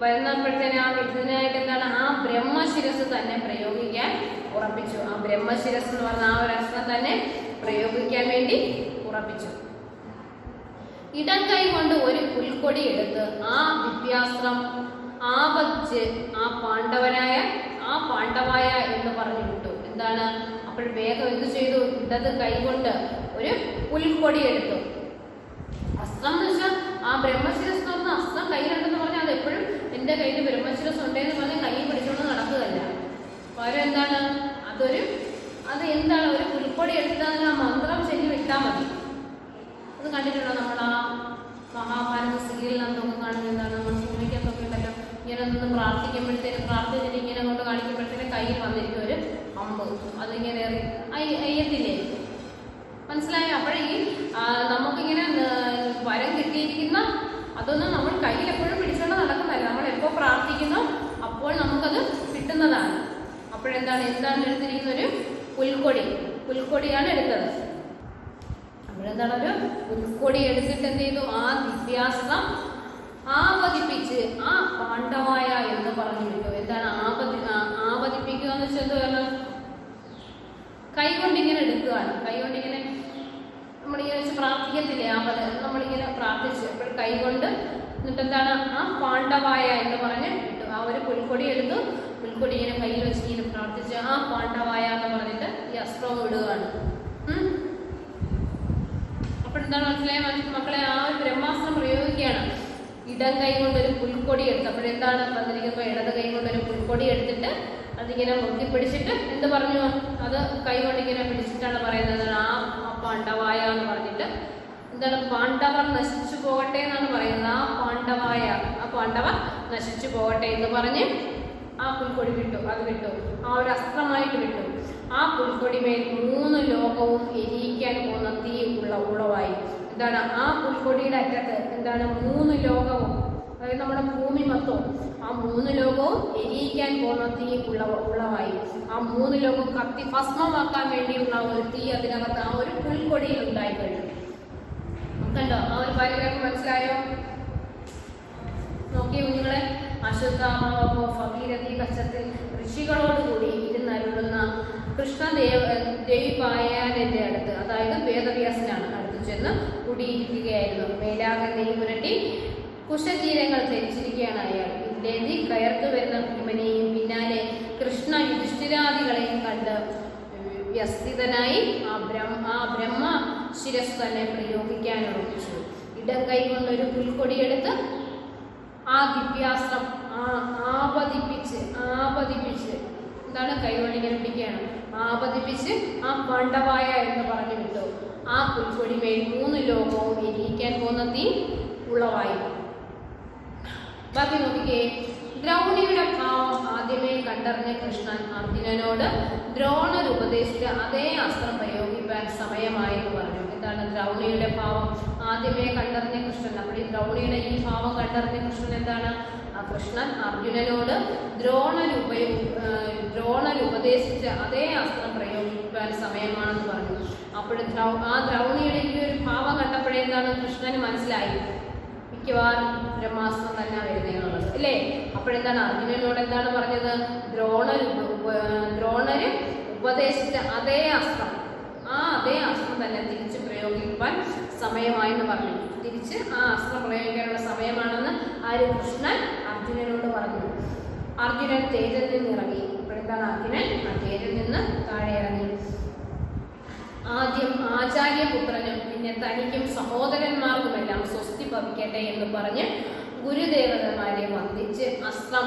Speaker 1: വരുന്നപ്പോഴത്തേന് ആ വ്യഥിതനായിട്ട് എന്താണ്? ആ ബ്രഹ്മശിരസ് തന്നെ പ്രയോഗിക്കാൻ ഉറപ്പിച്ചു. ആ ബ്രഹ്മശിരസ് എന്ന് പറഞ്ഞ ആ ഒരു അസ്ത്രം തന്നെ പ്രയോഗിക്കാൻ വേണ്ടി ഉറപ്പിച്ചു. ഇടം കൈ കൊണ്ട് ഒരു പുൽക്കൊടി എടുത്ത് ആ ദിവ്യാസ്ത്രം ആപതിച്ച് ആ പാണ്ഡവായ എന്ന് പറഞ്ഞു വിട്ടു. എന്താണ്? അപ്പോൾ വേഗം എന്ത് ചെയ്തു? ഇടത് കൈ കൊണ്ട് ഒരു പുൽക്കൊടി എടുത്തു. അസ്ത്രം എന്ന് വെച്ചാൽ ആ ബ്രഹ്മശിരസ് എന്ന് പറഞ്ഞ അസ്ത്രം കയ്യിലുണ്ടെന്ന് പറഞ്ഞാൽ അത് എപ്പോഴും എൻ്റെ കയ്യിൽ ബ്രഹ്മശിരസ് ഉണ്ടെന്ന് പറഞ്ഞാൽ കൈ പിടിച്ചുകൊണ്ട് നടക്കുകയല്ല. പകരം എന്താണ്? അത് എന്താണ്? ഒരു പുൽക്കൊടി എടുത്താൽ ആ മന്ത്രം ചൊല്ലി വിട്ടാൽ മതി. അത് കണ്ടിട്ടുണ്ടോ? നമ്മൾ ആ മഹാഭാരത സീരിയലിനകത്തൊക്കെ കാണുന്നത് എന്താണ്? നമ്മൾ ഭൂമിക്കത്തൊക്കെ ഉണ്ടല്ലോ, ഇങ്ങനെ നിന്ന് പ്രാർത്ഥിച്ചിട്ട് ഇങ്ങനെ കൊണ്ട് കാണിക്കുമ്പോഴത്തേനും കയ്യിൽ വന്നിരിക്കും ഒരു അമ്പ്. അതിങ്ങനെ അയ്യത്തില്ലേ? മനസ്സിലായോ? അപ്പോഴേ നമുക്കിങ്ങനെ വരം കിട്ടിയിരിക്കുന്ന അതൊന്നും നമ്മൾ കയ്യിൽ എപ്പോഴും പിടിച്ചുകൊണ്ട് നടക്കുന്നതല്ല. നമ്മൾ എപ്പോൾ പ്രാർത്ഥിക്കുന്നോ അപ്പോൾ നമുക്കത് കിട്ടുന്നതാണ്. അപ്പോഴെന്താണ് എടുത്തിരിക്കുന്ന? ഒരു പുൽക്കൊടിയാണ് എടുത്തത്. അപ്പോഴെന്താണ്? ഒരു പുൽക്കൊടി എടുത്തിട്ട് എന്ത് ചെയ്തു? ആ ദിവ്യാസ്ത്രം ആപതിപ്പിച്ച് ആ പാണ്ഡവായ എന്ന് പറഞ്ഞു വിട്ടു. എന്താണ് ആപതിപ്പിക്കുക എന്ന് വെച്ചാൽ എന്തുവാണ്? കൈകൊണ്ടിങ്ങനെ എടുക്കുകയാണ്. കൈകൊണ്ടിങ്ങനെ നമ്മളിങ്ങനെ വെച്ച് പ്രാർത്ഥിക്കത്തില്ലേ? നമ്മളിങ്ങനെ പ്രാർത്ഥിച്ചു അപ്പോൾ കൈകൊണ്ട് എന്നിട്ട് എന്താണ്? ആ പാണ്ഡവായ എന്ന് പറഞ്ഞ് വിട്ടു. ആ ഒരു പുൽക്കൊടി എടുത്തു. പുൽക്കൊടി ഇങ്ങനെ കയ്യിൽ വെച്ച് ഇങ്ങനെ പ്രാർത്ഥിച്ച് ആ പാണ്ഡവായ എന്ന് പറഞ്ഞിട്ട് ഈ അസ്ത്രവും ഇടുകയാണ്. അപ്പോഴെന്താണ് മനസ്സിലായ മക്കളെ? ആ ഒരു ബ്രഹ്മാസ്ത്രം പ്രയോഗിക്കുകയാണ്. ഇടം കൈ കൊണ്ട് ഒരു പുൽക്കൊടി എടുത്ത്. അപ്പോഴെന്താണ് വന്നിരിക്കുമ്പോൾ ഇടത് കൈ കൊണ്ട് ഒരു പുൽക്കൊടി എടുത്തിട്ട് അതിങ്ങനെ മുത്തിപ്പിടിച്ചിട്ട് എന്ത് പറഞ്ഞു? അത് കൈ കൊണ്ട് ഇങ്ങനെ പിടിച്ചിട്ടാണ് പറയുന്നത് ആ പാണ്ഡവായ എന്ന് പറഞ്ഞിട്ട്. എന്താണ്? പാണ്ഡവർ നശിച്ചു പോകട്ടെ എന്നാണ് പറയുന്നത്. ആ പാണ്ഡവർ നശിച്ചു പോകട്ടെ എന്ന് പറഞ്ഞ് ആ പുൽക്കൊടി വിട്ടു. ആ ഒരു അസ്ത്രമായിട്ട് വിട്ടു. ആ പുൽക്കൊടിമേൽ 3 ലോകവും എരിയിക്കാൻ പോകുന്ന തീ ഉളവായി. എന്താണ്? ആ പുൽക്കൊടിയുടെ അറ്റത്ത് എന്താണ്? 3 ലോകവും, അതായത് നമ്മുടെ ഭൂമി മൊത്തവും, ആ 3 ലോകവും എരിയിക്കാൻ പോകുന്ന തീ ഉളവായി. ആ 3 ലോകവും കത്തി ഭസ്മമാക്കാൻ വേണ്ടിയുള്ള ഒരു തീ അതിനകത്ത് ആ ഒരു പുൽക്കൊടിയിൽ ഉണ്ടായി കഴിഞ്ഞു. കണ്ടോ? ആ ഒരു പാരഗ്രാഫ് മനസ്സിലായോ? നോക്കിയ കുഞ്ഞുങ്ങളെ, അശ്വത്ഥാമാവോ ഭഗീരഥി കക്ഷത്തിൽ ഋഷികളോടുകൂടി ഇരുന്നരുളുന്ന കൃഷ്ണദേവിപായന്റെ അടുത്ത്, അതായത് വേദവ്യാസനാണ്, അടുത്ത് ചെന്ന് കുടിയിരിക്കുകയായിരുന്നു. മേലാകെ നെയ് പുരട്ടി കുശചീരങ്ങൾ ധരിച്ചിരിക്കുകയാണ് അയാൾ. ഇല്ലേന്തി കയർത്തു വരുന്ന ഭീമനെയും പിന്നാലെ കൃഷ്ണ യുധിഷ്ഠിരാദികളെയും കണ്ട് വ്യസ്തിതനായി ആ ബ്രഹ്മ ശിരസ് തന്നെ പ്രയോഗിക്കാൻ ഉറപ്പിച്ചു. ഇടം കൈ കൊണ്ടൊരു പുൽക്കൊടിയെടുത്ത് ആ ദിവ്യാസ്ത്രം ആപതിപ്പിച്ച് എന്താണ്? കൈകൊണ്ടിങ്ങനെ പിടിക്കുകയാണ്. ആപതിപ്പിച്ച് ആ പാണ്ഡവായ എന്ന് പറഞ്ഞു വിട്ടു. ആ പുൽക്കൊടിമേൽ 3 ലോകവും എരിയിക്കാൻ പോകുന്ന തീ ഉളവായി. ബാക്കി നോക്കിക്കേ. ദ്രൗണിയുടെ ഭാവം ആദ്യമേ കണ്ടറിഞ്ഞ കൃഷ്ണൻ അർജുനനോട് ദ്രോണർ ഉപദേശിച്ച അതേ അസ്ത്രം പ്രയോഗിക്കാൻ സമയമായെന്ന് പറഞ്ഞു. എന്താണ്? ദ്രൗണിയുടെ ഭാവം ആദ്യമേ കണ്ടറിഞ്ഞ കൃഷ്ണൻ. അപ്പോൾ ഈ ദ്രൗണിയുടെ ഈ ഭാവം കണ്ടറിഞ്ഞ കൃഷ്ണൻ എന്താണ്? ആ കൃഷ്ണൻ അർജുനനോട് ദ്രോണർ ഉപദേശിച്ച അതേ അസ്ത്രം പ്രയോഗിക്കാൻ സമയമാണെന്ന് പറഞ്ഞു. അപ്പോൾ ആ ദ്രൗണിയുടെ ഈ ഒരു ഭാവം കണ്ടപ്പോഴേ എന്താണ്? കൃഷ്ണന് മനസ്സിലായി മിക്കവാറും ബ്രഹ്മാസ്ത്രം തന്നെ വരുന്നതെന്നുള്ളത് അല്ലേ? അപ്പോഴെന്താണ്? അർജുനനോട് എന്താണ് പറഞ്ഞത്? ദ്രോണര് ഉപദേശിച്ച അതേ അസ്ത്രം തന്നെ തിരിച്ച് പ്രയോഗിക്കാൻ സമയമായെന്ന് പറഞ്ഞു. തിരിച്ച് ആ അസ്ത്രം പ്രയോഗിക്കാനുള്ള സമയമാണെന്ന് കൃഷ്ണൻ അർജുനനോട് പറഞ്ഞു. അർജുനൻ തേരിൽ നിന്ന് ഇറങ്ങി. അപ്പോഴെന്താണ്? അർജുനൻ ആ തേരിൽ നിന്ന് താഴെ ഇറങ്ങി. ആദ്യം ആചാര്യപുത്രനും പിന്നെ തനിക്കും സഹോദരന്മാർക്കുമെല്ലാം സ്വസ്തി ഭവിക്കട്ടെ എന്ന് പറഞ്ഞ് ഗുരുദേവതമാരെ വന്ദിച്ച് അസ്ത്രം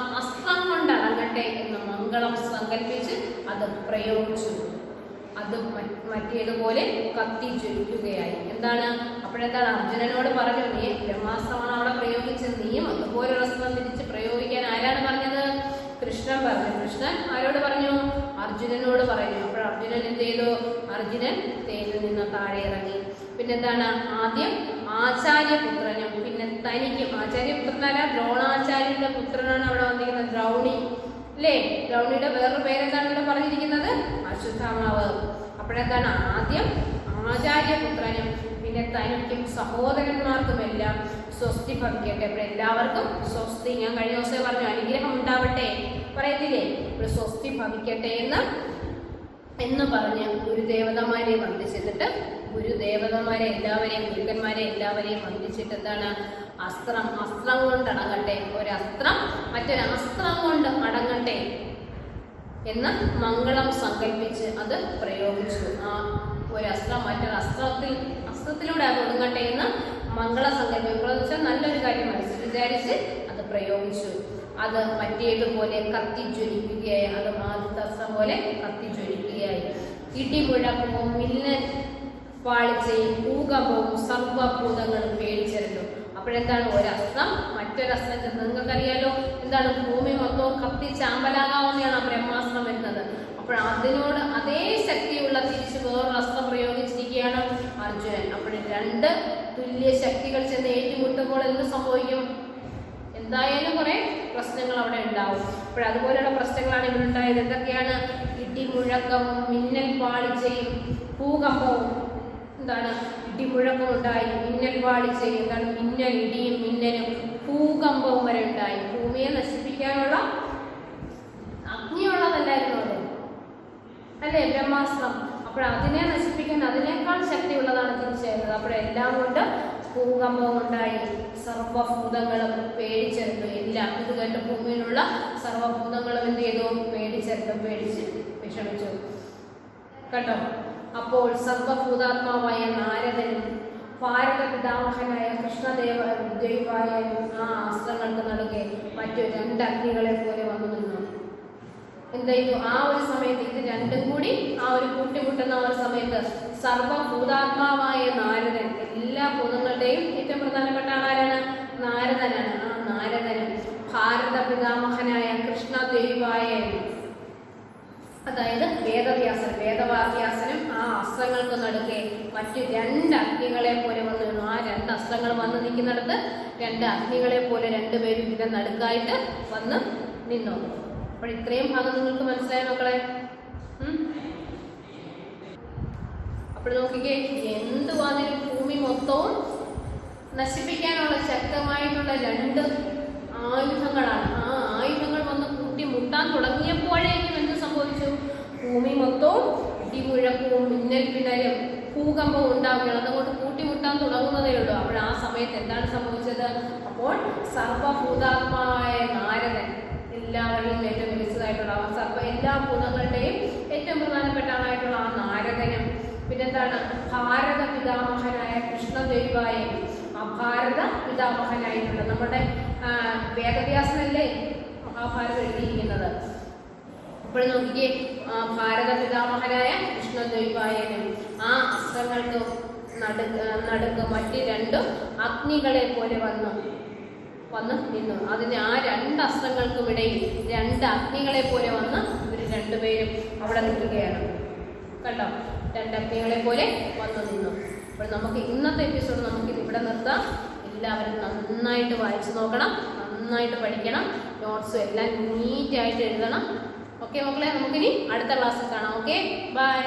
Speaker 1: കൊണ്ടടങ്ങട്ടെ എന്ന് മംഗളം സങ്കല്പിച്ച് അത് പ്രയോഗിച്ചു. അത് മറ്റേതുപോലെ കത്തിജ്വലിക്കുകയായി. എന്താണ്? അപ്പോഴെന്താണ്? അർജുനനോട് പറഞ്ഞു, നീ ബ്രഹ്മാസ്ത്രമാണ് അവിടെ പ്രയോഗിച്ചത്, നീയും അതുപോലൊരു അസ്ത്രം തിരിച്ച് പ്രയോഗിക്കാൻ ആരാണ് പറഞ്ഞത്? കൃഷ്ണൻ പറഞ്ഞു. കൃഷ്ണൻ ആരോട് പറഞ്ഞു? അർജുനനോട് പറഞ്ഞു. അപ്പോൾ അർജുനൻ എന്ത് ചെയ്തു? അർജുനൻ തേരിൽ നിന്ന് താഴെ ഇറങ്ങി. പിന്നെന്താണ്? ആദ്യം ആചാര്യപുത്രനും പിന്നെ തനിക്കും. ആചാര്യപുത്രനാരാ? ദ്രോണാചാര്യന്റെ പുത്രനാണ് അവിടെ വന്നിരിക്കുന്നത്, ദ്രൗണി അല്ലേ? ദ്രൗണിയുടെ വേറൊരു പേരെന്താണ് ഇവിടെ പറഞ്ഞിരിക്കുന്നത്? അശ്വത്ഥാമാവ്. അപ്പോഴെന്താണ്? ആദ്യം ആചാര്യപുത്രനും പിന്നെ തനിക്കും സഹോദരന്മാർക്കുമെല്ലാം സ്വസ്തി ഭവിക്കട്ടെ. അപ്പോൾ എല്ലാവർക്കും സ്വസ്തി, ഞാൻ കഴിഞ്ഞ ദിവസം പറഞ്ഞു അനുഗ്രഹം ഉണ്ടാവട്ടെ പറയത്തില്ലേ? ഇപ്പോൾ സ്വസ്തി ഭവിക്കട്ടെ എന്ന് പറഞ്ഞ് ഗുരുദേവതമാരെ വന്ദിച്ചിട്ട് ഗുരുദേവതന്മാരെ എല്ലാവരെയും ഗുരുക്കന്മാരെ എല്ലാവരെയും വന്ദിച്ചിട്ട് എന്താണ് അസ്ത്രം കൊണ്ട് അടങ്ങട്ടെ, ഒരസ്ത്രം മറ്റൊരസ്ത്രം കൊണ്ട് അടങ്ങട്ടെ എന്ന് മംഗളം സങ്കല്പിച്ച് അത് പ്രയോഗിച്ചു. ആ ഒരസ്ത്രം അസ്ത്രത്തിലൂടെ അത് ഒടുങ്ങട്ടെ എന്ന് മംഗള സങ്കല്പം വെച്ചാൽ നല്ലൊരു കാര്യം മനസ്സിൽ വിചാരിച്ച് അത് പ്രയോഗിച്ചു. അത് മറ്റേതുപോലെ കത്തിജ്വലിക്കുകയായി. അത് ആദ്യത്തെ അസ്ത്രം പോലെ കത്തിജ്വലിക്കുകയായി. ഇടിമുഴക്കവും മിന്നൽ പാളിച്ചയും ഭൂകമ്പവും സർവഭൂതങ്ങളും പേടിച്ചിരുന്നു. അപ്പോഴെന്താണ് ഒരസ്ത്രം മറ്റൊരസ്ത്രം ചെന്ന് നിങ്ങൾക്കറിയാലോ എന്താണ് ഭൂമി മൊത്തവും കത്തി ചാമ്പലാകാവുന്നതാണ് ആ ബ്രഹ്മാസ്ത്രം വരുന്നത്. അപ്പോൾ അതിനോട് അതേ ശക്തിയുള്ള തിരിച്ച് വേറൊരു അസ്ത്രം പ്രയോഗിച്ചിരിക്കുകയാണ് അർജുനൻ. അപ്പോൾ രണ്ട് തുല്യ ശക്തികൾ ചെന്ന് ഏറ്റുമുട്ടുമ്പോൾ എന്ത് സംഭവിക്കും? എന്തായാലും കുറെ പ്രശ്നങ്ങൾ അവിടെ ഉണ്ടാവും. അപ്പോൾ അതുപോലെയുള്ള പ്രശ്നങ്ങളാണ് ഇവിടെ ഉണ്ടായത്. എന്തൊക്കെയാണ്? ഇടിമുഴക്കവും മിന്നൽ പാളിച്ചയും ഭൂകമ്പവും. എന്താണ്? ഇടിമുഴക്കം ഉണ്ടായി, മിന്നൽ പാളിച്ചയും. എന്താണ്? മിന്നൽ, ഇടിയും മിന്നലും ഭൂകമ്പവും വരെ ഉണ്ടായി. ഭൂമിയെ നശിപ്പിക്കാനുള്ള അഗ്നിയുള്ളതല്ലായിരുന്നു അത് അല്ലേ ബ്രഹ്മാസ്ത്രം. അപ്പോൾ അതിനെ നശിപ്പിക്കാൻ അതിനേക്കാൾ ശക്തിയുള്ളതാണ് തിരിച്ചറിയുന്നത്. അപ്പോഴെല്ലാം കൊണ്ട് ഭൂകമ്പവും ഉണ്ടായി, സർവഭൂതങ്ങളും പേടിച്ചെടുത്തു. എല്ലാം ഇത് കേട്ട് ഭൂമിയിലുള്ള സർവഭൂതങ്ങളും എന്ത് ചെയ്തു? പേടിച്ച് വിഷമിച്ചു കേട്ടോ. അപ്പോൾ സർവഭൂതാത്മാവായ നാരദനും ഭാരത പിതാമഹനായ കൃഷ്ണദേവായനും ആ അസ്ത്രങ്ങൾക്ക് നടുകെ മറ്റു രണ്ട് അഗ്നികളെ പോലെ വന്നു നിന്നു. എന്തായിരുന്നു ആ ഒരു സമയത്ത്? ഇത് രണ്ടും കൂടി ആ ഒരു കൂട്ടിമുട്ടുന്ന ഒരു സമയത്ത് സർവഭൂതാത്മാവായ നാരദൻ, എല്ലാ ഭൂതങ്ങളുടെയും ഏറ്റവും പ്രധാനപ്പെട്ട ആളാരാണ്? നാരദനാണ്. ആ നാരദനും ഭാരത പിതാമഹനായ കൃഷ്ണദേവായനും, അതായത് വേദവ്യാസനും ആ അസ്ത്രങ്ങൾക്ക് നടുക്കെ മറ്റു രണ്ട് അഗ്നികളെ പോലെ വന്നു നിന്നു. ആ രണ്ട് അസ്ത്രങ്ങൾ വന്ന് നിൽക്കുന്നിടത്ത് രണ്ട് അഗ്നികളെ പോലെ രണ്ടുപേരും ഇതിന്റെ നടുക്കായിട്ട് വന്ന് നിന്നു. അപ്പോൾ ഇത്രയും ഭാഗം നിങ്ങൾക്ക് മനസ്സിലായ മക്കളെ? അപ്പോൾ നോക്കിക്കേ, എന്തുവാതിലും ഭൂമി മൊത്തവും നശിപ്പിക്കാനുള്ള ശക്തമായിട്ടുള്ള രണ്ട് ആയുധങ്ങളാണ്. ആ ആയുധങ്ങൾ വന്ന് കൂട്ടിമുട്ടാൻ തുടങ്ങിയപ്പോഴേക്കും എന്ത് സംഭവിച്ചു? ഭൂമി മൊത്തവും ഇടിമുഴക്കവും മിന്നൽ പിണരും ഭൂകമ്പവും ഉണ്ടാവുകയാണ്. അതുകൊണ്ട് കൂട്ടിമുട്ടാൻ തുടങ്ങുന്നതേ ഉള്ളൂ. അപ്പോൾ ആ സമയത്ത് എന്താണ് സംഭവിച്ചത്? അപ്പോൾ സർവഭൂതാത്മാവായ നാരദൻ, എല്ലാവരെയും ഏറ്റവും മികച്ചതായിട്ടുള്ള എല്ലാ ഭൂതങ്ങളുടെയും ഏറ്റവും പ്രധാനപ്പെട്ട ആളായിട്ടുള്ള ആ നാരദനും, പിന്നെന്താണ് ഭാരത പിതാമഹനായ കൃഷ്ണദേവായനും, ആ ഭാരത പിതാമഹനായിട്ടുള്ള നമ്മുടെ വേദവ്യാസനല്ലേ മഹാഭാരതം എഴുതിയിരിക്കുന്നത്. അപ്പോൾ നോക്കിക്കേ, ഭാരത പിതാമഹനായ കൃഷ്ണദേവായനും ആ അസ്ത്രങ്ങൾക്ക് നടുക്ക് മറ്റ് രണ്ടും അഗ്നികളെ പോലെ വന്ന് നിന്നു. അതിന് ആ രണ്ട് അസ്ത്രങ്ങൾക്കും ഇടയിൽ രണ്ട് അഗ്നികളെ പോലെ വന്ന് ഇവർ രണ്ടുപേരും അവിടെ നിൽക്കുകയാണ് കേട്ടോ. രണ്ട് അഗ്നികളെ പോലെ വന്നു നിന്നു. അപ്പോൾ നമുക്ക് ഇന്നത്തെ എപ്പിസോഡ് നമുക്കിത് ഇവിടെ നിർത്താം. എല്ലാവരും നന്നായിട്ട് വായിച്ചു നോക്കണം, നന്നായിട്ട് പഠിക്കണം, നോട്ട്സും എല്ലാം നീറ്റായിട്ട് എഴുതണം. ഓക്കെ മക്കളെ, നമുക്കിനി അടുത്ത ക്ലാസ്സിൽ കാണാം. Okay, by.